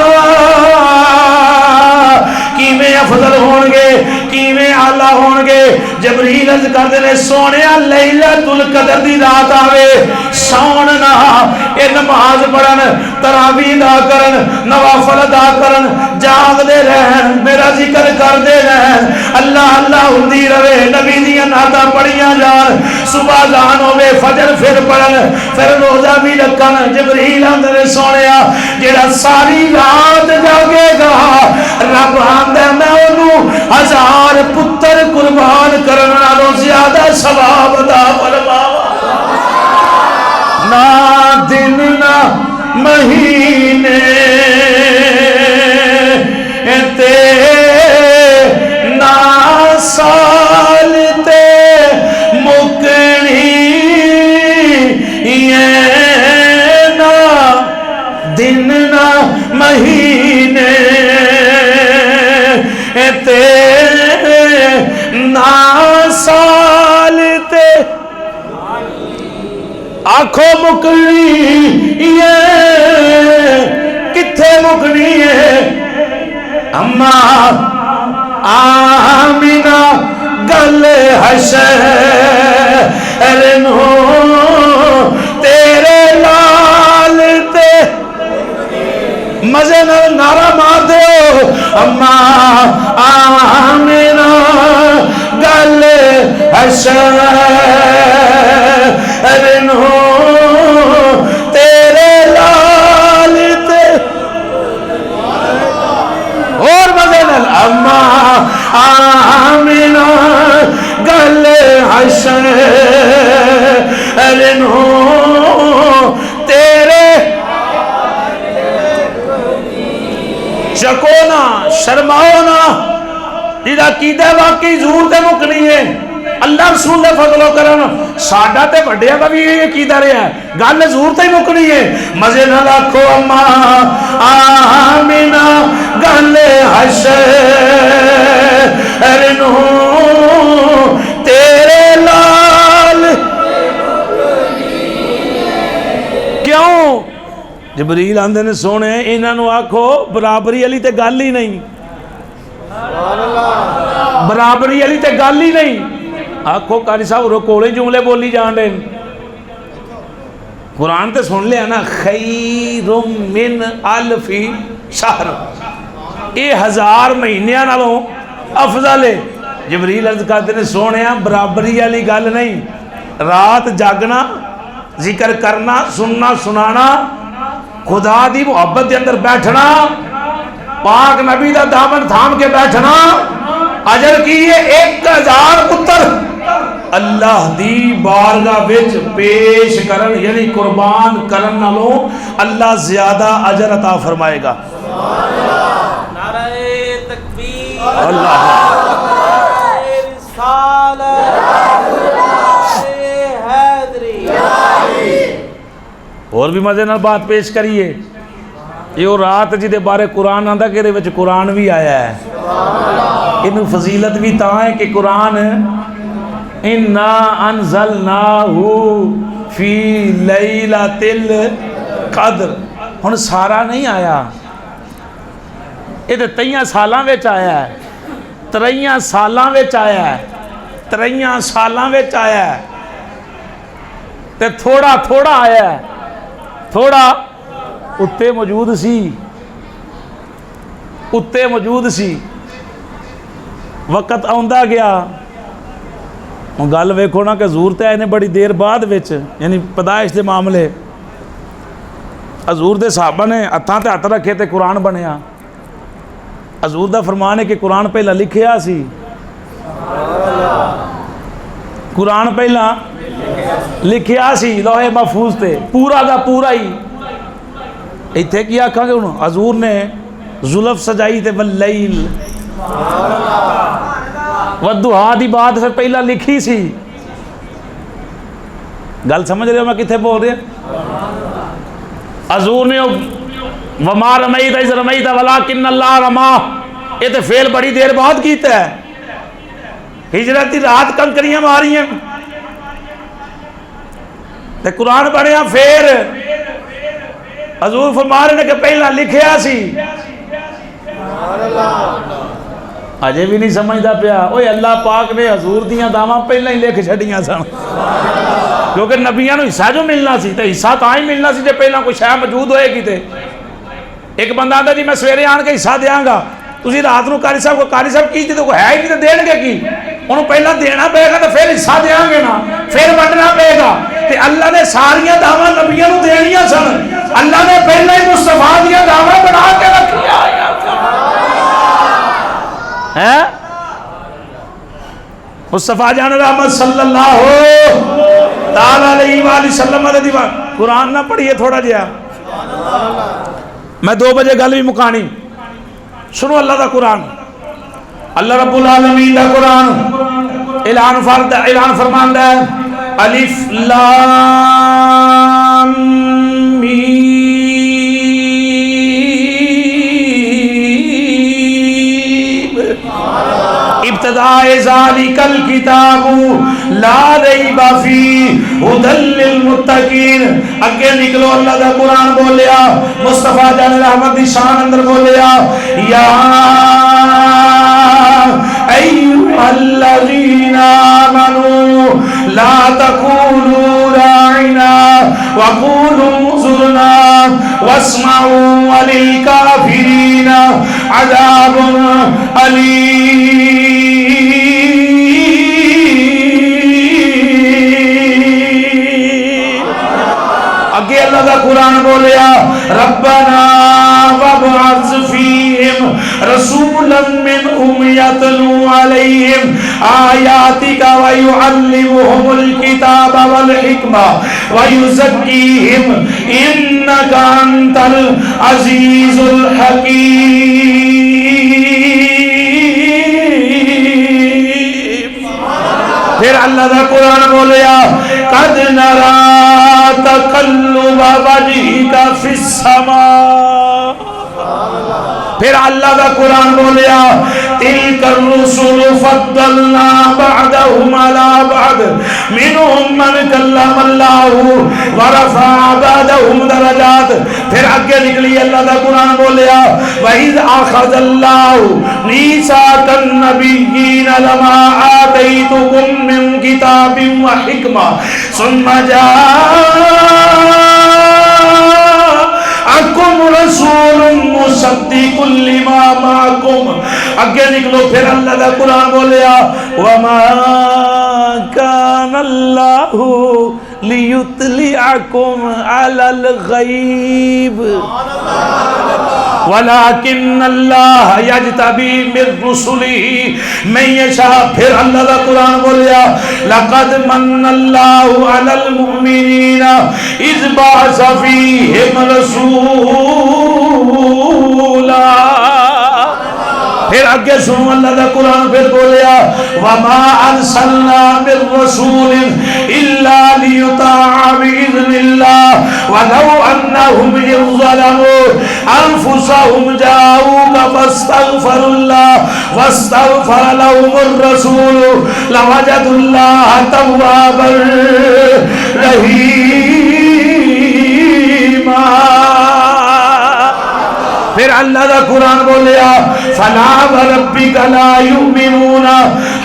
A: کیویں افضل ہون گے، کیویں اعلیٰ ہون گے؟ جبریل عرض کردے نے سونیا لیلۃ القدر دی رات آوے، سون نہ، اے نماز پڑھن، تراویح ادا کرن، نوافل ادا کرن، جاگ دے رہن، میرا ذکر کر دے رہن، اللہ اللہ ہوندی رہے، نبی دیاں نعتاں پڑھیاں جان، صبح اذان ہوے فجر پھر پڑھن، پھر روزہ بھی رکھن۔ جبریل اندر سونیا جڑا ساری رات جاگے گا، رب آندا میں اونوں 1000 پتر قربان کرن نالوں زیادہ ثواب عطا فرماواں۔ نہ دن نہ مہینے تے نہ سال تے آنکھوں مکنی کتھے مکنی ہے اماں آمینہ گل حشر نو تیرے لال تے مزے نال نعرہ مار دیو اماں آمینہ گل حشر نو تیرے لال تے اور مزے نال اماں آمینہ گل حشر نو تیرے شکو نا شرماؤ نا جیدہ قیدہ واقعی ظہور تے مکنی ہے اللہ رسول نے فضل و کرم ساڈا تے بڑھیا کا بھی یہ قیدہ رہا ہے گل ظہور تے مکنی ہے مزے نہ لاکھو اماں آمینہ گل حشر نو تیرے لال کیوں جبریل آندے نے سونے انہاں نو آکھو برابری علی تے گل ہی نہیں برابری علی تے گل ہی نہیں آکھو قاری صاحب رکوڑے جملے بولی جان رہے قرآن تے سن لیا نا خیر من الف شہر اے 1000 مہینیاں نالوں افضل ہے جبریل عرض کرتے نے سونے برابری علی گل نہیں رات جاگنا ذکر کرنا سننا سنانا خدا دی محبت دے اندر بیٹھنا پاک نبی دا دامن تھام کے بیٹھنا اجر کی یہ 1000 پتر اللہ دی بارگاہ وچ پیش کرن یعنی قربان کرن نالوں اللہ زیادہ اجر عطا فرمائے گا
B: نعرہ تکبیر
A: اللہ اور بھی مزے نال بات پیش کریے یہ وہ رات جی دے بارے قرآن آندا کہ دے وچ قرآن بھی آیا ہے انہوں فضیلت بھی تاں ہے کہ قرآن اِنَّا أَنزَلْنَاهُ فِي لَيْلَةِ الْقَدْرِ ہن سارا نہیں آیا یہ تے 23 سالاں وچ آیا ہے 23 سالاں وچ آیا ہے 23 سالاں وچ آیا ہے تے تھوڑا تھوڑا آیا ہے تھوڑا اتے موجود سی اتے موجود سی وقت آندا گیا گل ویکھو نا کہ حضور تے آئے نے بڑی دیر بعد وچ یعنی پیدائش دے معاملے حضور دے صحابہ نے ہتھاں تے ہتھ رکھے تے قرآن بنیا حضور دا فرمان ہے کہ قرآن پہلا لکھیا سی قرآن پہلا لکھیا سی لوح محفوظ تے پورا دا پورا ہی ایتھے کیا کہا کہ انہوں حضور نے زلف سجائی تے واللیل والدہا دی بات پھر پہلا لکھی سی گل سمجھ رہے ہو میں کتھے بول رہے حضور نے وما رمیت اذ رمیت ولکن اللہ رما یہ تے فعل بڑی دیر بعد کیتا ہے ہجرت دی رات کنکریاں ماری ہیں تے قرآن بنیا پھر حضور فرما رہے نے کہ پہلا لکھیا سی اجے بھی نہیں سمجھدا پیا اوے اللہ پاک نے حضور دیاں دعواں پہلا ہی لکھ چھڈیاں سن کیونکہ نبیاں نو حصہ جو ملنا سی تے حصہ تاں ہی ملنا سی جے پہلا کوئی شے موجود ہوئے گی تے ایک بندہ آندا جی میں سویرے آن کے حصہ دیاں گا تسی رات نو قاری صاحب کی تے کوئی ہے ہی نہیں تے دین گے کی انہوں پہلا دینا پے گا تے پھر حصہ دیاں گے نا پھر ونڈنا پے گا تے اللہ نے ساریاں دعواں نبیاں نو دینیاں سن اللہ نے پہلا ہی مصطفیٰ دیاں دعواں بنا کے رکھیا ہے مصطفیٰ جان رحمت صلی اللہ تعالیٰ علیہ وآلہ وسلم علیہ دیوان قرآن نہ پڑھئے تھوڑا جیا میں 2 بجے گل بھی مکانی سنو اللہ دا قرآن اللہ رب العالمین دا قرآن اعلان فرماندہ ہے الف لام میم ابتداء ذالک الکتاب لا ریب فیہ ھدی للمتقین. اگے نکلو اللہ دا قرآن بولیا مصطفیٰ جان رحمت دی شان اندر بولیا یا ایھا الذین آمنوا لا تقولوا راعنا وقولوا انظرنا واسمعوا وللکافرین عذاب علیم. اگے اللہ دا قرآن بولیا ربنا وابعث فیہم رسولا منہم یتلو علیہم آیاتک ویعلمہم الکتاب والحکمہ ویزکیہم انک انت العزیز الحکیم. پھر اللہ دا قرآن بولیا قد نرا تقلب وجهك في السماء. پھر اللہ کا قرآن بولیا تلك الرسل فضلنا بعضهم على بعض منهم من كلم الله ورفع بعضهم درجات. پھر آگے نکلی اللہ کا قرآن بولیا وَإِذْ أَخَذَ اللَّهُ مِيثَاقَ النَّبِيِّينَ لَمَا آتَيْتُكُم مِّن كِتَابٍ وَحِكْمَةٍ ثُمَّ جاءكم رسول مصدق لما معكم. اگے نکلو پھر اللہ کا قرآن بولیا وما كان الله ليطلعكم على الغيب ولكن الله يجتبي من رسله من يشاء. پھر اللہ کا قرآن بولیا لقد من الله على المؤمنين إذ بعث فيهم رسولا. پھر آگے سنو اللہ کا قرآن پھر بولیا وما ارسلنا من رسول الا ليطاع باذن الله ولو انهم ظلموا انفسهم جاءوك فاستغفروا الله واستغفر لهم الرسول لوجدوا الله توابا رحيما. پھر اللہ کا قرآن بولیا فلا وربک لا یؤمنون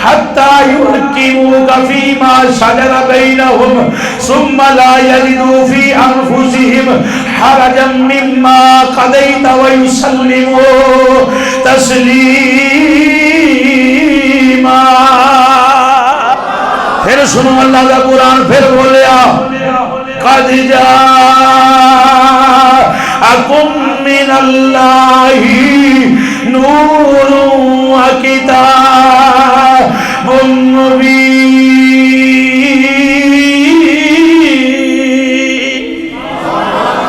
A: حتی یحکموک فیما شجر بینہم ثم لا یجدوا فی انفسہم حرجا مما قضیت ویسلموا تسلیما. پھر سنو اللہ کا قرآن پھر بولیا قد جاءکم من اللہ نور و کتاب مبین.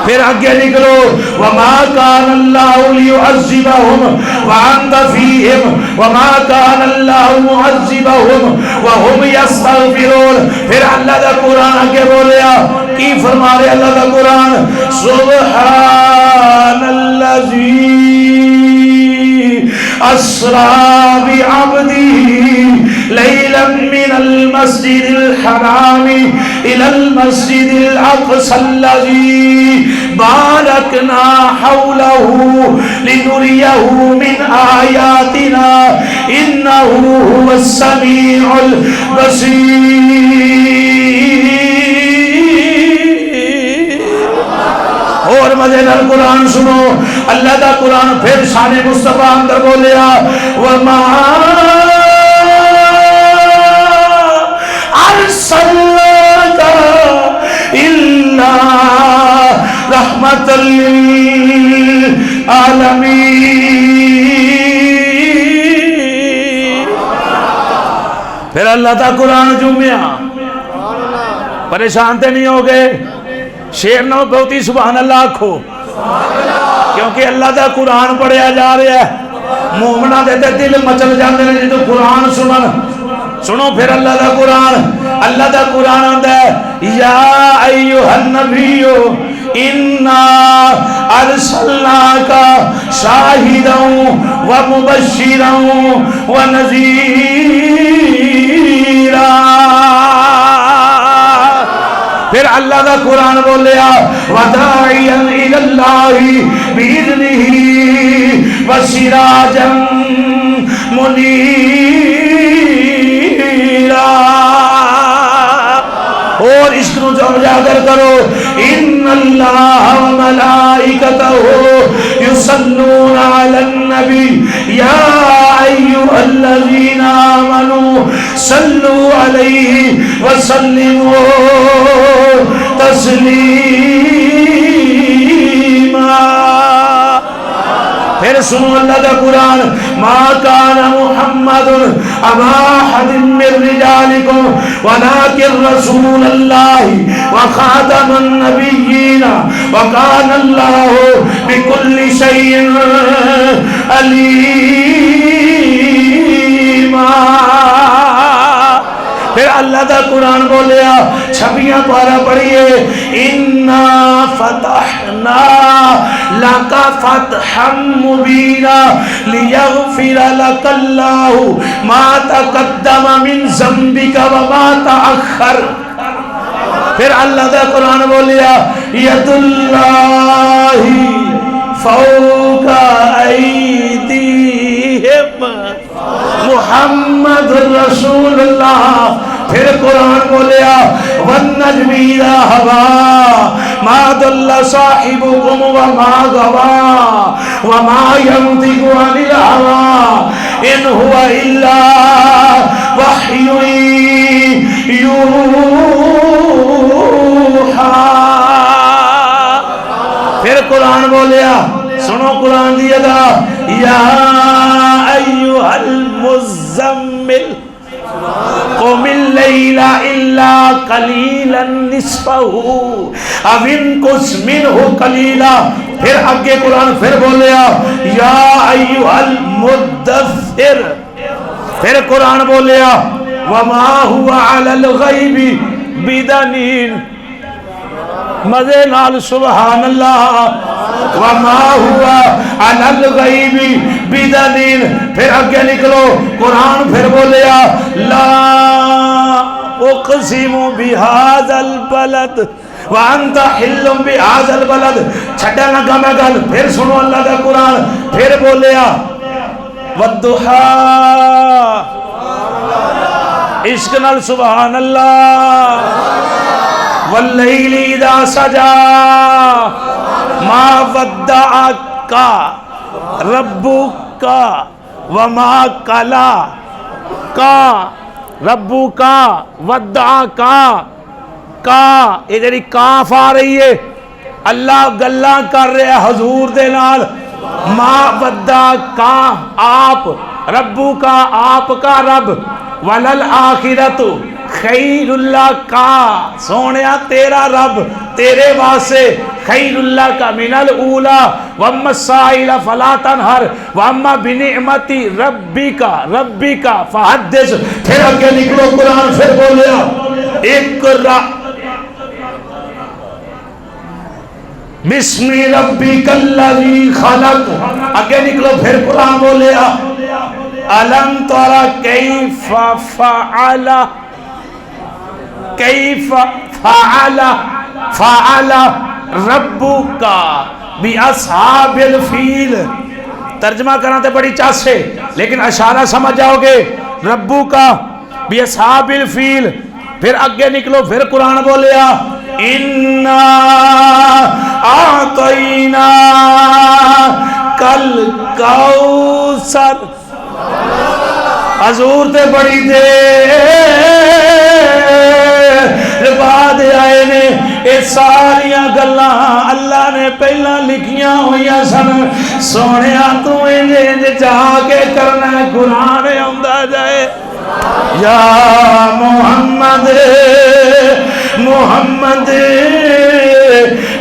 A: پھر آگے نکلو وما كان الله ليعذبهم وانت فيهم وما كان الله معذبهم وهم يستغفرون. پھر اللہ کا قرآن آگے بولیا کی فرما رہے اللہ کا قرآن سبحان الذی اسرا بعبده ليلا من المسجد الحرام الى المسجد الاقصى الذي باركنا حوله لنريه من آياتنا انه هو السميع البصير. اور مزے نال قرآن سنو اللہ دا قرآن پھر شان مصطفیٰ اندر بولیا وما ارسلناک الا رحمت للعالمین. پھر اللہ دا قرآن جمعہ پریشان تے نہیں ہو گئے شیر نو بہتی سبحان اللہ آکھو کیونکہ اللہ دا قرآن پڑھیا جا رہا ہے مومنہ دیتے دل مچل جاندے ہیں جی تو قرآن سنن سنو پھر اللہ دا قرآن آندہ ہے یا ایوہ النبیو انا ارسلناک شاہدا ومبشرا ونذیرا. پھر اللہ کا قرآن بولیا وداعیا الی اللہ باذنہ وسراجا منیرا. اور اس کو جو اجاگر کرو ان اللہ وملائکتہ یصلون علی النبی یا ایھا الذین آمنوا صلوا علیہ وسلموا تسلیما. پھر سنو اللہ کا قرآن ما کان محمد ابا احد من رجالکم ولکن رسول اللہ وخاتم النبیین وکان اللہ بکل شیء علیما. پھر اللہ کا قرآن بولیا چھبیاں پارا پڑھیے انا فتحنا لک فتحا مبینا لیغفر لک اللہ ما تقدم من ذنبک وما تأخر. پھر اللہ کا قرآن بولیا ید اللہ فوق ایدیہم محمد رسول اللہ. پھر قرآن بولیا والنجم اذا هوى ما ضل صاحبكم وما غوى وما ينطق عن الهوى ان هو الا وحي يوحى. پھر قرآن بولیا سنو قرآن دی ادا یا ایھا المزمل قم اللیل الا قلیلا نصفہ او انقص منہ قلیلا. پھر آگے قرآن پھر بولیا یا ایھا المدثر. پھر قرآن بولیا وما هو علی الغیب بدنین. مزے نال سبحان اللہ وما ہوا علی الغیب بدنین. پھر آگے نکلو قرآن پھر بولیا لا اقسم بہذا البلد وانت حل بہذا البلد. چھٹا لگا میں گل. پھر سنو اللہ کا قرآن پھر بولیا والضحی. عشق نال سبحان اللہ واللیل اذا سجا ما ودعک ربک وما قلی کا ربک ودعک کا. یہ جڑی کاف آ رہی ہے اللہ گلاں کر رہا ہے حضور دے نال. ما ودعک آپ ربو کا آپ کا رب وللآخرۃ خیر اللہ کا سونیا تیرا رب تیرے واسطے خیر اللہ کا من الاولا واما السائل فلا تنہر واما بنعمتی ربک فحدث. پھر آگے نکلو قرآن پھر بولیا اقرأ بسم ربک الذی خلق. آگے نکلو پھر قرآن بولیا الم تر کیف فعل ربک باصحاب الفیل. ترجمہ کرنا تو بڑی چاس ہے لیکن اشارہ سمجھ جاؤ گے ربک باصحاب الفیل. پھر آگے نکلو پھر قرآن بولیا انا اعطیناک الکوثر. حضور تے بڑی دیر بعد آئے نے. یہ ساریاں گلاں اللہ نے پہلا لکھیاں ہوئیاں سن. سونیا تو انج جا کے کرنا قرآن آندا جائے یا محمد محمد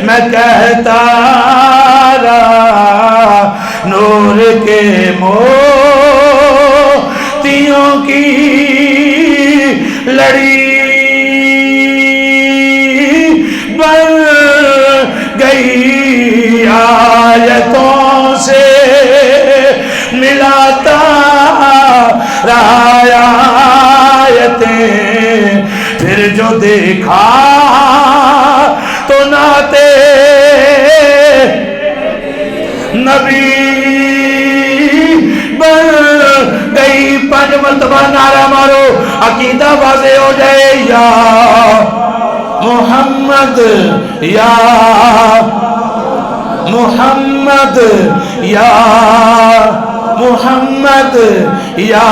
A: میں کہتا رہا نور کے موتیوں کی لڑی بن آیتیں، پھر جو دیکھا تو ناتے نبی بن گئی۔ 5 مرتبہ نعرہ مارو، عقیدہ واضح ہو جائے۔ یا محمد یا محمد یا محمد یا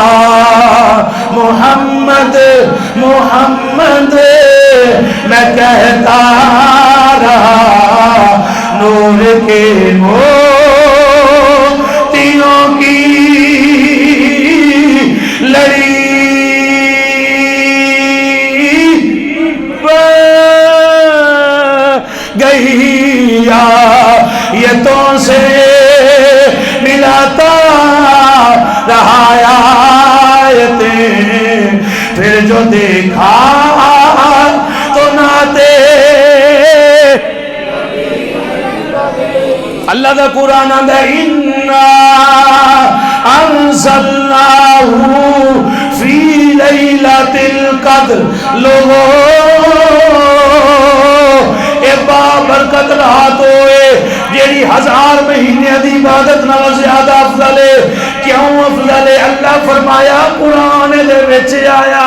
A: محمد محمد، میں کہتا رہا نور کے موتیوں کی لڑی گئی، آیتوں سے ملاتا رہا آیتیں، پھر جو دیکھا تو ناتے۔ اللہ دا قرآن آندا اِنَّا أَنزَلْنَاهُ فِي لَيْلَةِ الْقَدْرِ۔ لوگوں اے بابرکت رات ہوئے جیڑی 1000 مہینے دی عبادت نال زیادہ افضل ہے۔ کیوں افضل ہے؟ اللہ فرمایا قرآن دے وچ آیا۔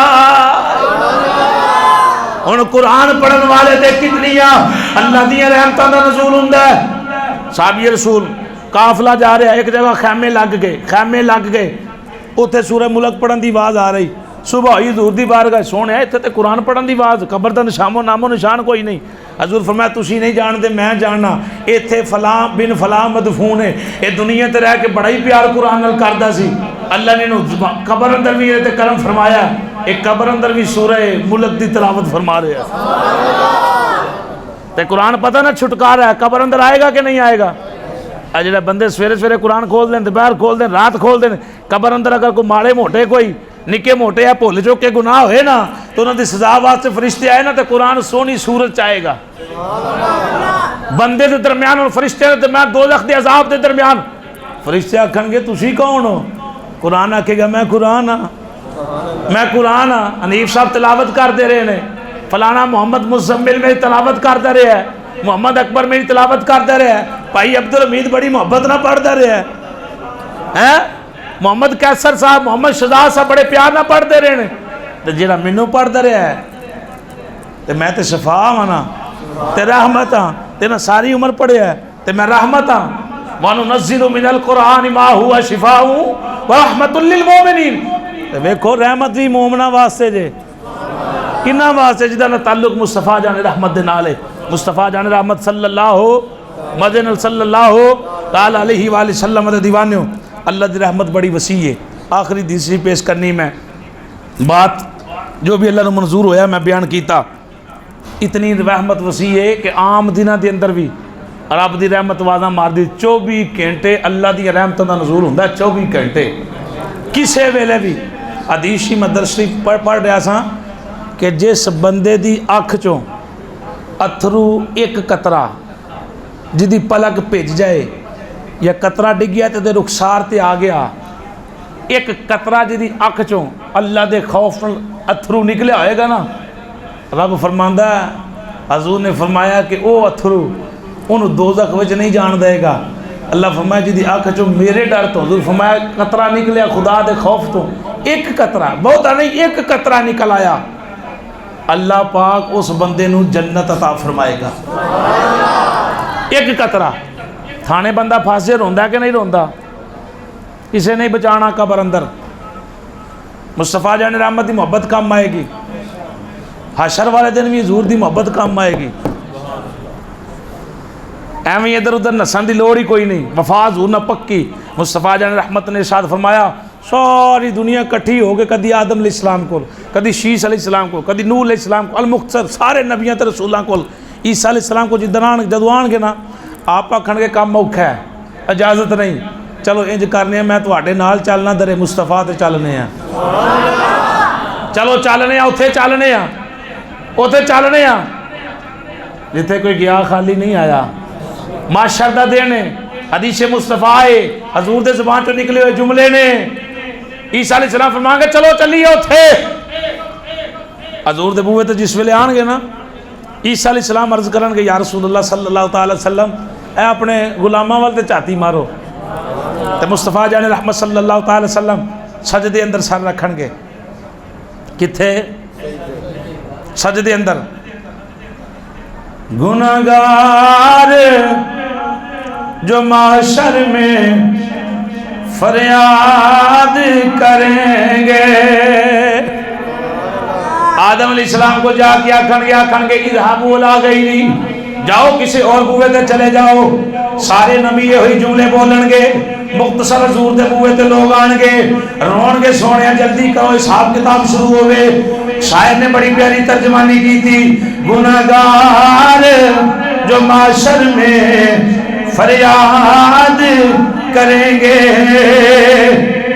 A: ان قرآن پڑھن والے تے کتنیاں اللہ دیاں رحمتاں دا نزول ہوندا ہے۔ صحابی رسول قافلہ جا رہا ہے، ایک جگہ خیمے لگ گئے، اتنے سورہ ملک پڑھن دی آواز آ رہی۔ صبح ہوئی حضور دی بارگاہ، سونے اتنے تے قرآن پڑھن دی آواز، قبر دا نام و نشان کوئی نہیں۔ حضور فرمایا تسی نہیں جان دے، میں جاننا، ایتھے فلاں بن فلاں مدفون ہے، اے دنیا تے رہ کے بڑا ہی پیار قرآن نال کردا سی۔ اللہ نے قبر اندر بھی تے کرم فرمایا، ایک قبر اندر بھی سورہ ملک دی تلاوت فرما رہے ہیں۔ تے قرآن پتہ نہ چھٹکارا ہے، قبر اندر آئے گا کہ نہیں آئے گا؟ جڑے بندے سویرے قرآن کھول دیں، دوپہر کھول دیں، رات کھول دیں، قبر اندر اگر کوئی ماڑے موٹے کوئی نکے موٹے ہے بھول چوک کے گناہ ہوئے نا تو انہوں نے سزا واسطے فرشتے آئے نا تو قرآن سونی صورت چاہے گا۔ بندے دے درمیان اور فرشتے دے درمیان، دوزخ دے عذاب دے درمیان، فرشتے آکھن گے تسی کون ہو؟ قرآن آکھے گا میں قرآن ہاں، میں قرآن ہاں۔ حنیف صاحب تلاوت کر دے رہے ہیں، فلانا محمد مزمل میری تلاوت کر دے رہے ہیں، محمد اکبر میری تلاوت کر دے رہے ہیں، بھائی عبدالحمید بڑی محبت نہ پڑھ دے رہے ہیں، محمد کیسر صاحب، محمد شہزاد صاحب بڑے پیار نہ پڑھ دے رہے ہیں، تو جیڑا مینوں پڑھ دے رہے ہیں تو میں تے شفا ہاں نا، تے رحمت ہاں، تے میں ساری عمر پڑھے ہے تے میں رحمت ہاں۔ وَنُنَزِّلُ مِنَ الْقُرْآنِ مَا هُوَ شِفَاءٌ وَرَحْمَةٌ لِّلْمُؤْمِنِينَ۔ تے ویکھو رحمت بھی مومنہ واسطے جے، کنہ واسطے جدا نا تعلق مصطفیٰ جان رحمت دے نال ہے۔ مصطفیٰ جان رحمت صلی اللہ مدن صلی اللہ علیہ وآلہ وسلم دے دیوانیوں، اللہ دی رحمت بڑی وسیع ہے۔ آخری تیسری پیش کرنی میں بات جو بھی اللہ نے منظور ہویا میں بیان کیتا، اتنی رحمت وسیع ہے کہ عام دنہ دے اندر بھی رب دی رحمت وعدہ مار دی 24 گھنٹے اللہ دی رحمت دا نزول ہوندا ہے، 24 گھنٹے کسے ویلے بھی۔ حدیث مدرس شریف پڑھ رہا سا کہ جس بندے دی اکھ چوں اتھرو ایک قطرہ جدی پلک بھیج جائے یا قطرہ ڈگیا تے دے رخسار تے آ گیا، ایک قطرہ جدی اکھ چوں اللہ دے خوف اتھرو نکلے آئے گا نا، رب فرماندہ ہے، حضور نے فرمایا کہ او اتھرو انہوں دوزخ وچ نہیں جان دے گا۔ اللہ فرمایا جدی اکھ چوں میرے ڈر تو، حضور فرمایا قطرہ نکلیا خدا دے خوف تو، ایک قطرہ بہتا نہیں، ایک قطرہ نکل آیا، اللہ پاک اس بندے نو جنت عطا فرمائے گا۔ ایک قطرہ تھانے بندہ پھانسے روندا ہے کہ نہیں روندا؟ اسے نہیں بچانا قبر اندر۔ مصطفیٰ جان رحمت دی محبت کام آئے گی، حشر والے دن بھی حضور دی محبت کام آئے گی۔ ایویں ادھر ادھر نسن دی لوڑ ہی کوئی نہیں، وفا حضور نہ پکی۔ مصطفیٰ جان رحمت نے ارشاد فرمایا ساری دنیا کٹھی ہو گئے، کدی آدم علیہ السلام کو، کدی شیس علیہ السلام کو، کدی نوح علیہ السلام کو، المختصر سارے نبیاں تے رسولاں کو، عیسیٰ علیہ السلام کو جدو آن گے نا آپ آکھن گے کام اوکھا ہے، اجازت نہیں، چلو انج کرنے ہیں، میں تواڈے نال چلنا درے مصطفیٰ تے چلنے ہیں، چلو چلنے ہیں، اتھے چلنے ہیں، اتھے چلنے ہیں، جتھے کوئی گیا خالی نہیں آیا۔ معاشر دا دین ہے، حدیث مصطفیٰ ہے، حضور دے زبان چوں نکلے ہوئے جملے نے، عیسیٰ علیہ السلام فرمان گے چلو چلیے اتھے حضور دے بوئے تے جس ویلے آن گے نا عیسیٰ علیہ السلام عرض کرن گے یا رسول اللہ صلی اللہ تعالی وسلم اے اپنے غلاماں والے چاتی مارو تے مصطفیٰ جان رحمت صلی اللہ تعالی وسلم سجدے اندر سر رکھن گے کتھے سجدے اندر گناہگار جو محشر میں فریاد کریں گے آدم علیہ السلام کو جا کے آکھن گے اذهبوا الی غیری جاؤ کسی اور بوئے تے چلے جاؤ سارے نبی یہ ہوئی جملے بولن گے مختصر حضور دے بوئے تے لوگ آن گے رون گے سونے جلدی کرو حساب کتاب شروع ہوئے شاعر نے بڑی پیاری ترجمانی کی تھی گناہگار جو معاشر میں فریاد کریں گے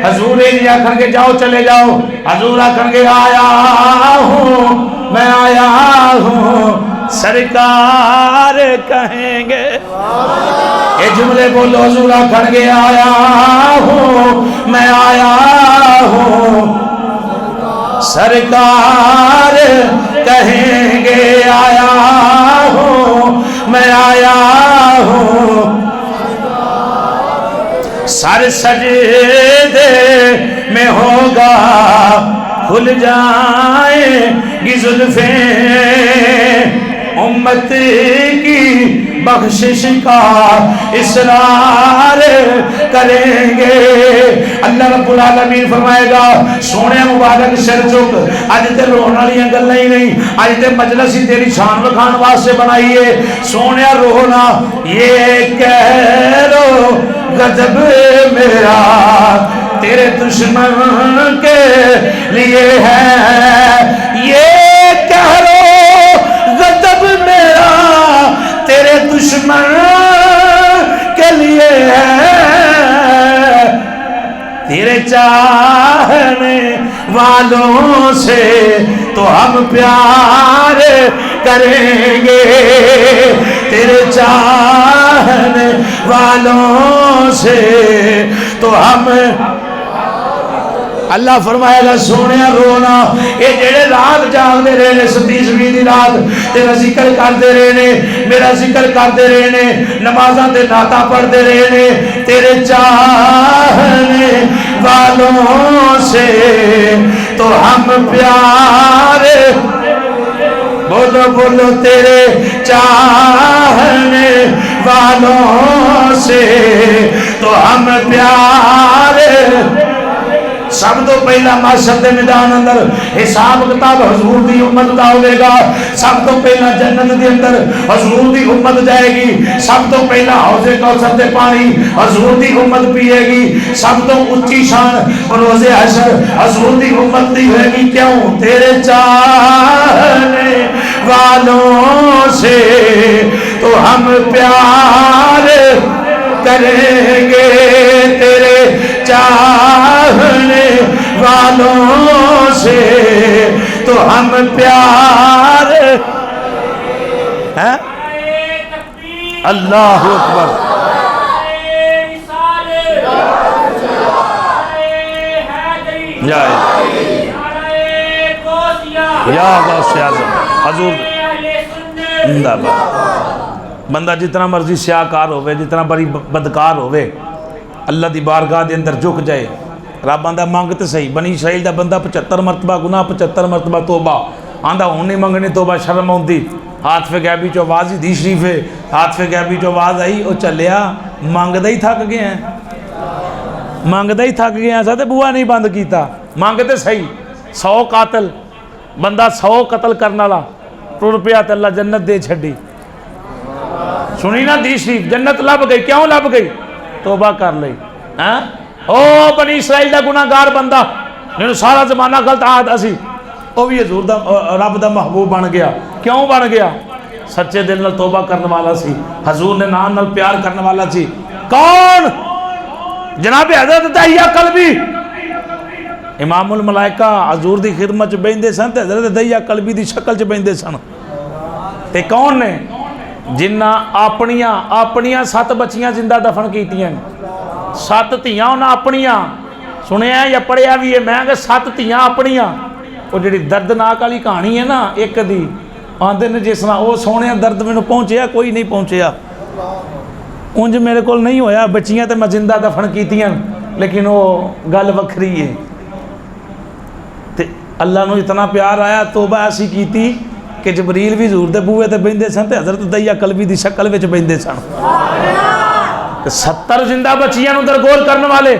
A: حضور نہیں آکھن کے جاؤ چلے جاؤ حضور آکھن کے آیا ہوں میں آیا ہوں سرکار کہیں گے یہ جملے بولو حضور آکھن کے آیا ہوں میں آیا ہوں سرکار کہیں گے آیا ہوں میں آیا ہوں سر سجدے میں ہوگا کھل جائیں گی زلفیں امت کی بخشش کا اصرار کریں گے اللہ رب العالمین فرمائے گا سونے مبارک سر چک آج تے رونا لیاں گلیں ہی نہیں آج تے مجلس ہی تیری شان لکھان واسطے بنائیے سونے رونا یہ کہہ لو غضب میرا تیرے دشمن کے لیے ہے یہ کہہ لو غضب میرا تیرے دشمن کے لیے ہے تیرے چاہنے والوں سے تو ہم پیار کریں گے تیرے چاہنے والوں سے تو ہم اللہ فرمائے گا سونے رونا یہ جڑے رات جاگ دے رہے نے 27ویں دی رات تیرا ذکر کر دے رہے نے میرا ذکر کر دے رہے نے نمازاں تے نعتاں پڑھ دے رہے نے تیرے چاہنے والوں سے تو ہم پیار بولو بولو تیرے چاہنے والوں سے تو ہم پیار سب تو پہلا معاشر دے میدان اندر حساب کتاب حضور دی امت دا ہوئے گا سب تو پہلا جنت دے اندر حضور دی امت جائے گی سب تو پہلا حوض کوثر دے پانی حضور دی امت پیے گی سب تو اونچی شان بروز حشر حضور دی امت دی ہوئے گی کیوں تیرے چاہنے والوں سے تو ہم پیار کریں گے تیرے چاہنے والوں سے تو ہم پیار اللہ اکبر یا غوث اعظم حضور زندہ باد بندہ جتنا مرضی سیاکار ہوئے جتنا بڑی بدکار ہوئے اللہ دی بارگاہ دے اندر جھک جائے رب آندہ مانگتے صحیح بنی اسرائیل دا بندہ 75 مرتبہ گناہ 75 مرتبہ توبہ آندہ ہونی منگنی توبہ شرم ہوندی ہاتھ پہ گیبی جو آواز ہی دی شریف ہے ہاتھ پہ گیبی جو آواز آئی وہ چلیا مانگدہ ہی تھک گئے ہیں مانگدہ ہی تھک گئے ہیں ساتھ بوا نہیں بند کیتا مانگتے صحیح 100 قاتل بندہ 100 قتل کرنا لا ٹر پیا تے اللہ جنت دے چھڑی سنی نا دی شریف جنت لب گئی کیوں لب گئی توبہ کر لئی او بنی اسرائیل دا گناہگار بندہ جنہوں سارا زمانہ غلط آہد اسی وہ بھی حضور دا رب دا محبوب بن گیا کیوں بن گیا سچے دل نال توبہ کرنے والا سی حضور نے نام نال پیار کرنے والا سی کون جناب حضرت دہیہ قلبی امام الملائکہ حضور دی خدمت چ بیندے سن تے حضرت دہیہ قلبی دی شکل چ بیندے سن تے کون نے جنہ اپنیاں 7 بچیاں زندہ دفن کیتیاں 7 دھیاں انہاں اپنیاں
C: ਸੁਣਿਆ ਜਾਂ ਪੜ੍ਹਿਆ ਵੀ ਹੈ। ਮੈਂ ਕਿ 7 ਧੀਆਂ ਆਪਣੀਆਂ, ਉਹ ਜਿਹੜੀ ਦਰਦਨਾਕ ਵਾਲੀ ਕਹਾਣੀ ਹੈ ਨਾ ਇੱਕ ਦੀ, ਆਂਦੇ ਨੇ ਜਿਸ ਨਾਲ ਉਹ ਸੋਹਣਿਆ ਦਰਦ ਮੈਨੂੰ ਪਹੁੰਚਿਆ ਕੋਈ ਨਹੀਂ ਪਹੁੰਚਿਆ। ਉਂਝ ਮੇਰੇ ਕੋਲ ਨਹੀਂ ਹੋਇਆ, ਬੱਚੀਆਂ ਤੇ ਮੈਂ ਜ਼ਿੰਦਾ ਦਫਨ ਕੀਤੀਆਂ, ਲੇਕਿਨ ਉਹ ਗੱਲ ਵੱਖਰੀ ਹੈ। ਤੇ ਅੱਲਾ ਨੂੰ ਇਤਨਾ ਪਿਆਰ ਆਇਆ, ਤੋਬਾ ਐਸੀ ਕੀਤੀ ਕਿ ਜਬਰੀਲ ਵੀ ਹਜ਼ੂਰ ਦੇ ਬੂਹੇ ਤੇ ਬਹਿੰਦੇ ਸਨ ਤੇ ਹਜ਼ਰਤ ਦਈਆ ਕਲਬੀ ਦੀ ਸ਼ਕਲ ਵਿੱਚ ਬਹਿੰਦੇ ਸਨ। 70 ਜ਼ਿੰਦਾ ਬੱਚੀਆਂ ਨੂੰ ਦਰਗੋਰ ਕਰਨ ਵਾਲੇ।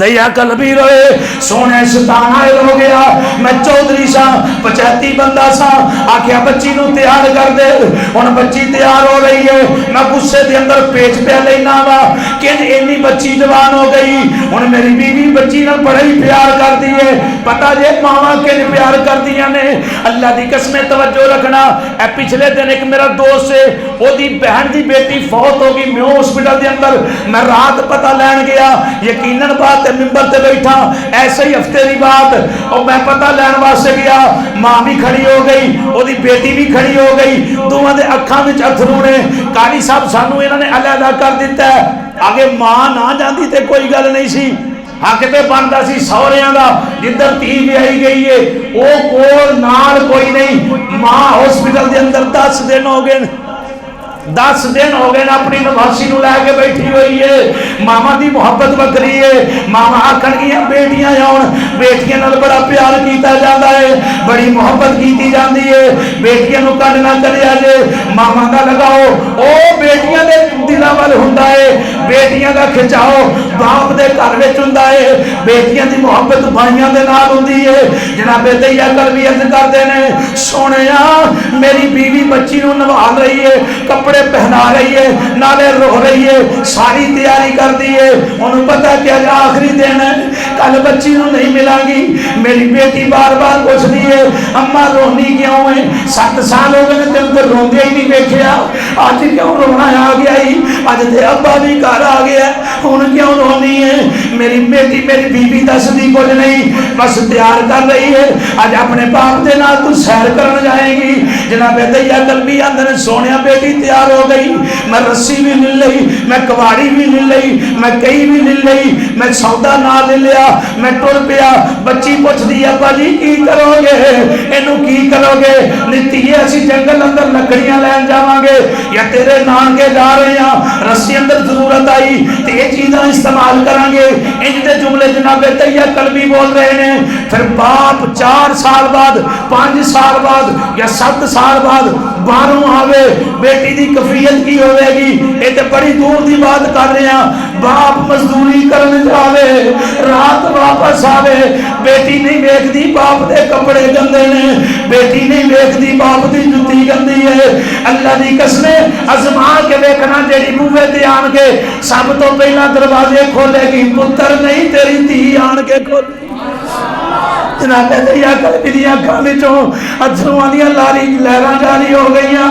C: دیا قلبی روئے سونے شیطان آئے ہو گیا میں چودھری سا پچھتی بندہ سا آکھیا بچی نو تیار کر دے ان بچی تیار ہو رہی ہے میں غصے دے اندر پیچ پہ لینا وا کہ اینی بچی جوان ہو گئی ان میری بیوی بچی نال بڑا ہی پیار کر دیے پتہ جے ماما کہ پیار کر دیا نے اللہ دی قسمیں توجہ رکھنا اے پچھلے دن ایک میرا دوست ہے او دی بہن دی بیٹی فوت ہو گئی میو ہاسپٹل دے اندر میں رات پتہ لین گیا یقیناً بات ممبر تے بیٹھا ایسے ہی ہفتے دی بات اور میں پتہ لین واسطے گیا ماں بھی کھڑی ہو گئی او دی بیٹی بھی کھڑی ہو گئی دوواں دے اکھاں وچ اتھرو نے قاری صاحب سانو انہاں نے علیحدہ کر دیتا ہے آگے ماں نہ جاندی تے کوئی گل نہیں سی حق تے بندا سی سہریاں دا جدھر دھی ویائی گئی ہے او کول نال کوئی نہیں ماں ہاسپٹل دے اندر 10 دن ہو گئے 10 دن ہو گئے نا اپنی نواسی نو لے کے بیٹھی ہوئی ہے ماما دی محبت بکری ہے ماما آکھن گیا بیٹیاں آن بیٹیاں نال بڑا پیار کیتا جاتا ہے بڑی محبت کیتی جاندی ہے بیٹیاں نو کڈ نہ کریا جے ماما دا لگاؤ او بیٹیاں دے دلاں ول ہوندا ہے بیٹیاں دا کھچاؤ باپ دے گھر وچ ہوندا ہے بیٹیاں دی محبت بھائیاں دے نال ہوندی ہے جناب دیا قلبی عرض کردے نے سونیا میری بیوی بچی نو نوال رہی ہے کپڑے پہنا رہی ہے نالے رو رہی ہے ساری تیاری کر دی ہے انہوں پتا کہ آج آخری دن ہے کل بچی نو نہیں ملا گی میری بیٹی بار بار پوچھ دی ہے اماں رونی کیوں ہے 7 سال ہو گئے تم تو روندے ہی نہیں دیکھیا آج کیوں رونا آ گیا ہی آج تے ابا بھی گھر آ گیا ہن کیوں رونی ہے میری بیٹی میری بیوی دس دی کچھ نہیں بس تیار کر رہی ہے آج اپنے باپ دے نال تو سیر کرن جائے گی جناب دیا قلبی اندر سونیا بیٹی تیار ہو گئی میں رسی بھی لے لئی میں کواڑی بھی لے لئی میں کئی بھی لے لئی میں سودا نہ لے لیا میں ٹر پیا بچی پوچھ دی ابا جی کی کرو گے اینو کی کرو گے نتی اسی جنگل اندر لکڑیاں لین جاواں گے یا تیرے نانکے جا رہے ہیں رسی اندر ضرورت آئی تے یہ چیزاں استعمال کریں گے انج دے جملے جناب دیا قلبی بول رہے ہیں پھر باپ 4 سال بعد 5 سال بعد یا 7 سال بعد باہروں آوے بیٹی دی کفیت کی ہوئے گی یہ تو بڑی دور دی بات کر رہے ہیں باپ مزدوری کرنے جاوے رات واپس آوے بیٹی نہیں ویکھ دی باپ دے کپڑے گندے نے بیٹی نہیں ویکھ دی باپ دی جُتی گندی ہے اللہ دی قسمیں ازما کے ویکھنا جیڑی بوے تے آن کے سب تو پہلا دروازے کھولے گی پتر نہیں تیری دھی آن کے کھولے جناب دیا قلبی دیا کھالیچوں اتھروان دیا لاری لہران جاری ہو گئیاں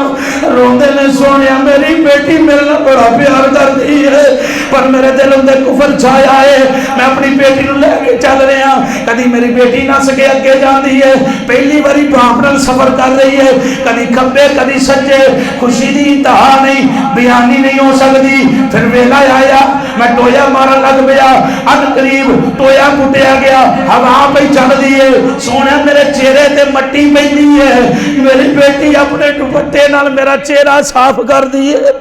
C: روندے نے سونیا میری بیٹی میرے بڑا پیار کر دی ہے پر میرے دل اندر کفر چھایا ہے میں اپنی بیٹی نو لے کے چل رہے ہیں کدی میری بیٹی نہ سکے اگے جان دی ہے پہلی باری باپ نال سفر کر رہی ہے کدی کھبے کدی سجے خوشی دی انتہا نہیں بیانی نہیں ہو سکتی پھر ویلا آیا میں ٹویا مارا لگ گیا ان قریب ٹویا کٹیا گیا ہوا پہ چل دی ہے سونے میرے چہرے تے مٹی پہنی ہے میری بیٹی اپنے دوپٹے نال میرا چہرہ صاف کر دی ہے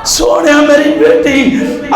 C: سونے میری بیٹی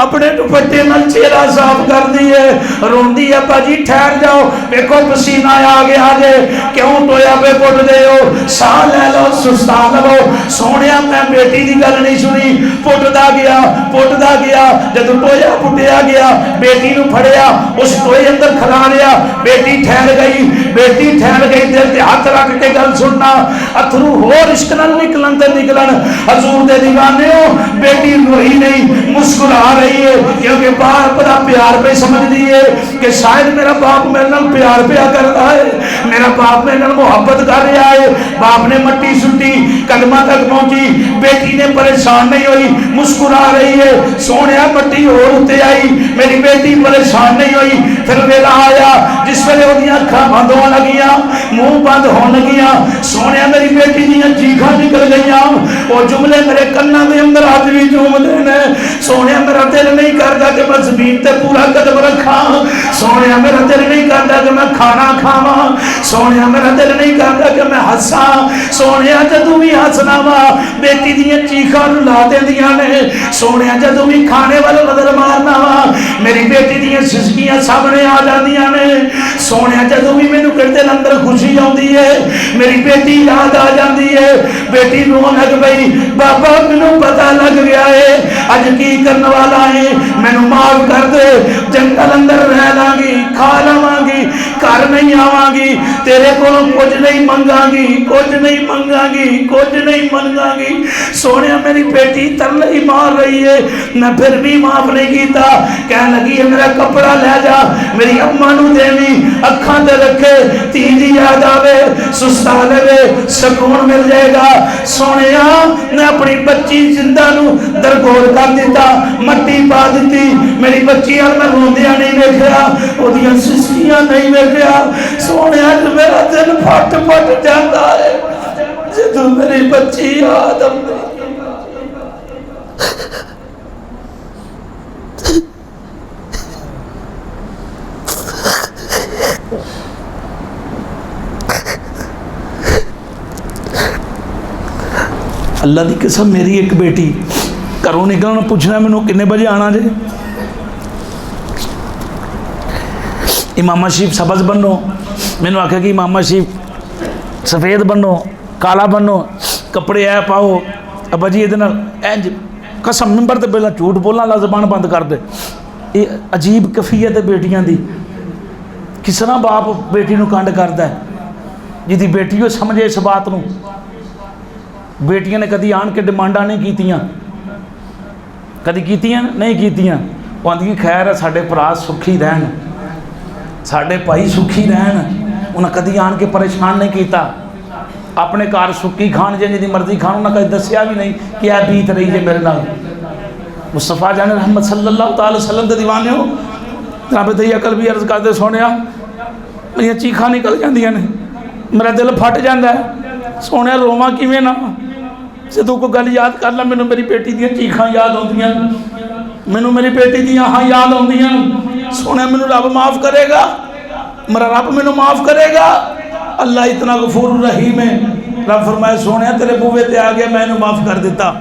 C: اپنے دوپٹے نال چہرہ صاف کر دی ہے روندی ابا جی ٹھہر جاؤ دیکھو پسینہ آ گیا جے کیوں ٹویا پہ پٹ دے ہو ساہ لے لو سستا لو سونے میں بیٹی دی گل نہیں سنی پٹدا گیا جب ٹویا پٹیا گیا بیٹی نو پھڑیا اس ٹوئے اندر کھلا لیا بیٹی ٹھہر گئی دل تے ہاتھ رکھ کے گل سننا اتھرو ہور عشق نال نکلن تے نکلن حضور دے دیوانے ہو بیٹی روئی نہیں مسکرا رہی ہے کیونکہ باپ دا پیار پہ سمجھ دی ہے کہ شاید میرا باپ میرے نال پیار پیا کرتا ہے میرا باپ میرے نال محبت کر رہا ہے باپ نے مٹی سٹی قدمہ تک پہنچی بیٹی نے پریشان نہیں ہوئی مسکرا رہی ہے سونے مٹی اور ہوتے آئی میری بیٹی پریشان نہیں ہوئی پھر ویلا آیا جس ویلے وہ اکھاں بند ہون لگیاں منہ بند ہون لگیاں سونے میری بیٹی دیاں چیخاں نکل گئیاں وہ جملے میرے کنا دے اندر آج بھی جوم دینے سونے میرا دل نہیں کرتا کہ میں زمین تے پورا قدم رکھا سونے میرا دل نہیں کرتا کہ میں کھانا کھاواں سونے میرا دل نہیں کرتا کہ میں ہساں سونے جدوں بھی ہسنا وا بیٹی دیاں چیخاں لا دے دیاں نے سونے جدوں بھی کھانے والا نظر مارنا وا میری بیٹی دی دیا سسکیاں سامنے آ جاندیاں نے سونے جدوں بھی مینوں کہتے اندر خوشی آندی ہے میری بیٹی یاد آ جاندی ہے بیٹی رون لگ پئی بابا مینوں پتہ لگ گیا ہے اج کی کرن والا ہے مینوں معاف کر دے جنگل اندر رہ لاں گی کھا لواں گی گھر نہیں آواں گی تیرے کولوں کچھ نہیں منگاں گی کچھ نہیں منگاں گی کچھ نہیں منگاں گی سونے میری بیٹی ترلے ہی مار رہی ہے میں پھر بھی معاف نہیں کیتا کہنے لگی ہے میرا کپڑا لے جا میری اماں نو دیوی اکھاں تے رکھے تیجی یاد آوے سستا لے سکون مل جائے گا سونے میں اپنی بچی زندہ نو درگور کر دیتا مٹی پا دیتی میری بچی میں روندیاں نہیں ویکھیا اودیاں سسکیاں نہیں ویکھیا سونے میرا دل پھٹ پھٹ جاتا ہے جدوں میری بچی یاد آندی اللہ دی قسم میری ایک بیٹی گھروں نکلنا پوچھنا مینوں کنے بجے آنا جے امامہ شریف سبز بنو مینوں آکھیا کہ امامہ شریف سفید بنو کالا بنو کپڑے اے پاؤ ابا جی یہ انج قسم ممبر تے پہلا جھوٹ بولنا اللہ زبان بند کر دے یہ عجیب کیفیت ہے بیٹیاں دی کس طرح باپ بیٹی نو کانڈ کردا ہے جدی بیٹی ہو سمجھے اس بات نو بیٹیاں نے کدی آن کے ڈیمانڈاں نہیں کیتیاں کدی کیتیاں نہیں کیتیاں وہ آندیاں خیر ہے ساڈے بھرا سکھی رہن ساڈے بھائی سکھی رہن انہیں کدی آن کے پریشان نہیں کیتا اپنے گھر سکی کھان جے جی مرضی کھان انہیں کدی دسیا بھی نہیں کہ اے بیت رہی جے میرے نال مصطفیٰ جان رحمت صلی اللہ تعالی وسلم دے دیوانے ہو جناب دیا کل بھی عرض کرتے سونیا میری چیخاں نکل جاندیاں نے میرا دل پھٹ جاندا ہے سونے رواں کیویں نہ جدوں کوئی گل یاد کر لا مینوں میری بیٹی دیاں چیخاں یاد آندیاں مینوں میری بیٹی دیاں ہاں یاد آندیاں سونے مینوں رب معاف کرے گا میرا رب مینوں معاف کرے گا اللہ اتنا غفور الرحیم ہے رب فرمائے سونے تیرے بوے تے آ گیا میں نے معاف کر دیتا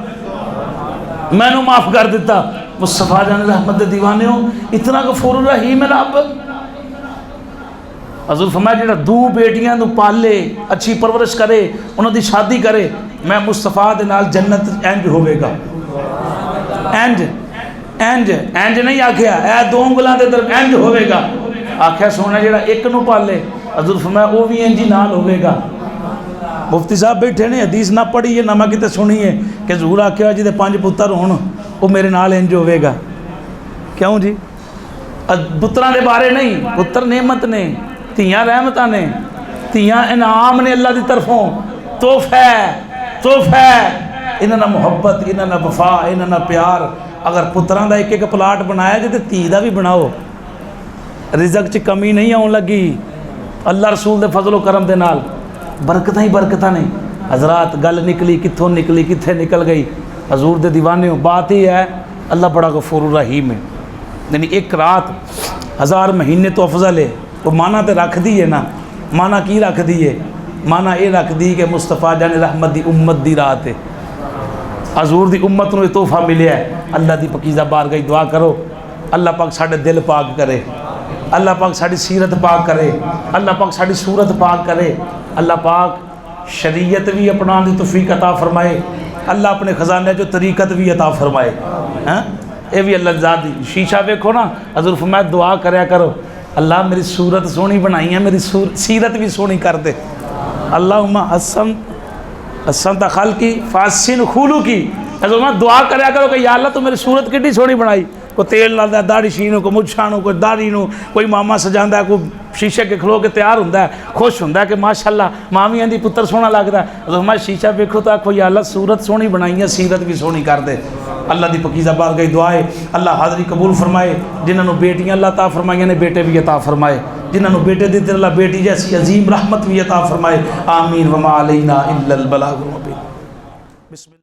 C: میں نے معاف کر دیتا مصطفیٰ جان رحمت دے دیوانے ہو اتنا غفور الرحیم ہے رب حضور فرمایا جڑا دو بیٹیاں نو پالے اچھی پرورش کرے انہوں دی شادی کرے میں مصطفیٰ دے نال جنت انج ہوئے گا انج انج انج نہیں آکھیا اے دو انگلاں دے در انج ہوئے گا آکھیا سونا جڑا ایک نو پالے حضور فرمایا وہ بھی انج نال ہوئے گا مفتی صاحب بیٹھے نے حدیث نہ پڑھی ہے نہ میں کتے سنی ہے کہ حضور آکھیا جی دے 5 پتر ہون وہ میرے نال انج ہوئے گا کیوں جی پتراں دے بارے نہیں پتر نعمت نے تیاں رحمتاں نے تیاں انعام نے اللہ دی طرفوں تحفہ انہاں محبت انہاں وفا انہاں پیار اگر پتراں دا ایک ایک پلاٹ بنایا جے تے تی دا بھی بناؤ رزق چ کمی نہیں آن لگی اللہ رسول دے فضل و کرم دے نال برکتاں ہی برکتاں نے حضرات گل نکلی کتھوں نکلی کتھے نکل گئی حضور دے دیوانے ہو بات ہی ہے اللہ بڑا غفور الرحیم ہے یعنی ایک رات 1000 مہینے تو افضل ہے وہ مانا تے رکھ دی ہے نا مانا کی رکھ دی ہے مانا یہ رکھ دی کہ مصطفیٰ جان رحمت دی امت دی رات ہے حضور دی امت نو تحفہ ملیا ہے اللہ دی پکیزہ بارگاہ دعا کرو اللہ پاک ساڑھے دل پاک کرے اللہ پاک ساڑھی سیرت پاک کرے اللہ پاک ساڑھی صورت پاک کرے اللہ پاک شریعت بھی اپنا دی توفیق عطا فرمائے اللہ اپنے خزانے جو طریقت بھی عطا فرمائے اے بھی اللہ ذات دی شیشہ دیکھو نا حضور فرمایا دعا کریا کرو اللہ میری صورت سونی بنائی ہے میری سیرت بھی سونی کر دے اللہم حسن خلقی فاحسن خلقی حضور فرمایا دعا کریا کرو کہ یا اللہ تو میری صورت کتنی سونی بنائی کوئی تیل لاتا ہے داڑھی شینوں کو مچھانوں کوئی داڑھی نو کوئی ماما سجاندہ ہے کوئی شیشے کے کھلو کے تیار ہوندہ ہے خوش ہوندہ ہے کہ ماشاءاللہ مامیاں دی پتر سونا لگتا ہے حضور فرمایا شیشہ دیکھو تو کوئی اللہ صورت سونی بنائی ہے سیرت بھی سونی کر دے اللہ دی پکیزہ بارگاہ دعائے اللہ حاضری قبول فرمائے جنہوں نے بیٹیاں اللہ عطا فرمائیں نے بیٹے بھی عطا فرمائے جنہوں نے بیٹے دیتے اللہ بیٹی جیسی عظیم رحمت بھی عطا فرمائے آمین وما علینا الا البلاغ المبین.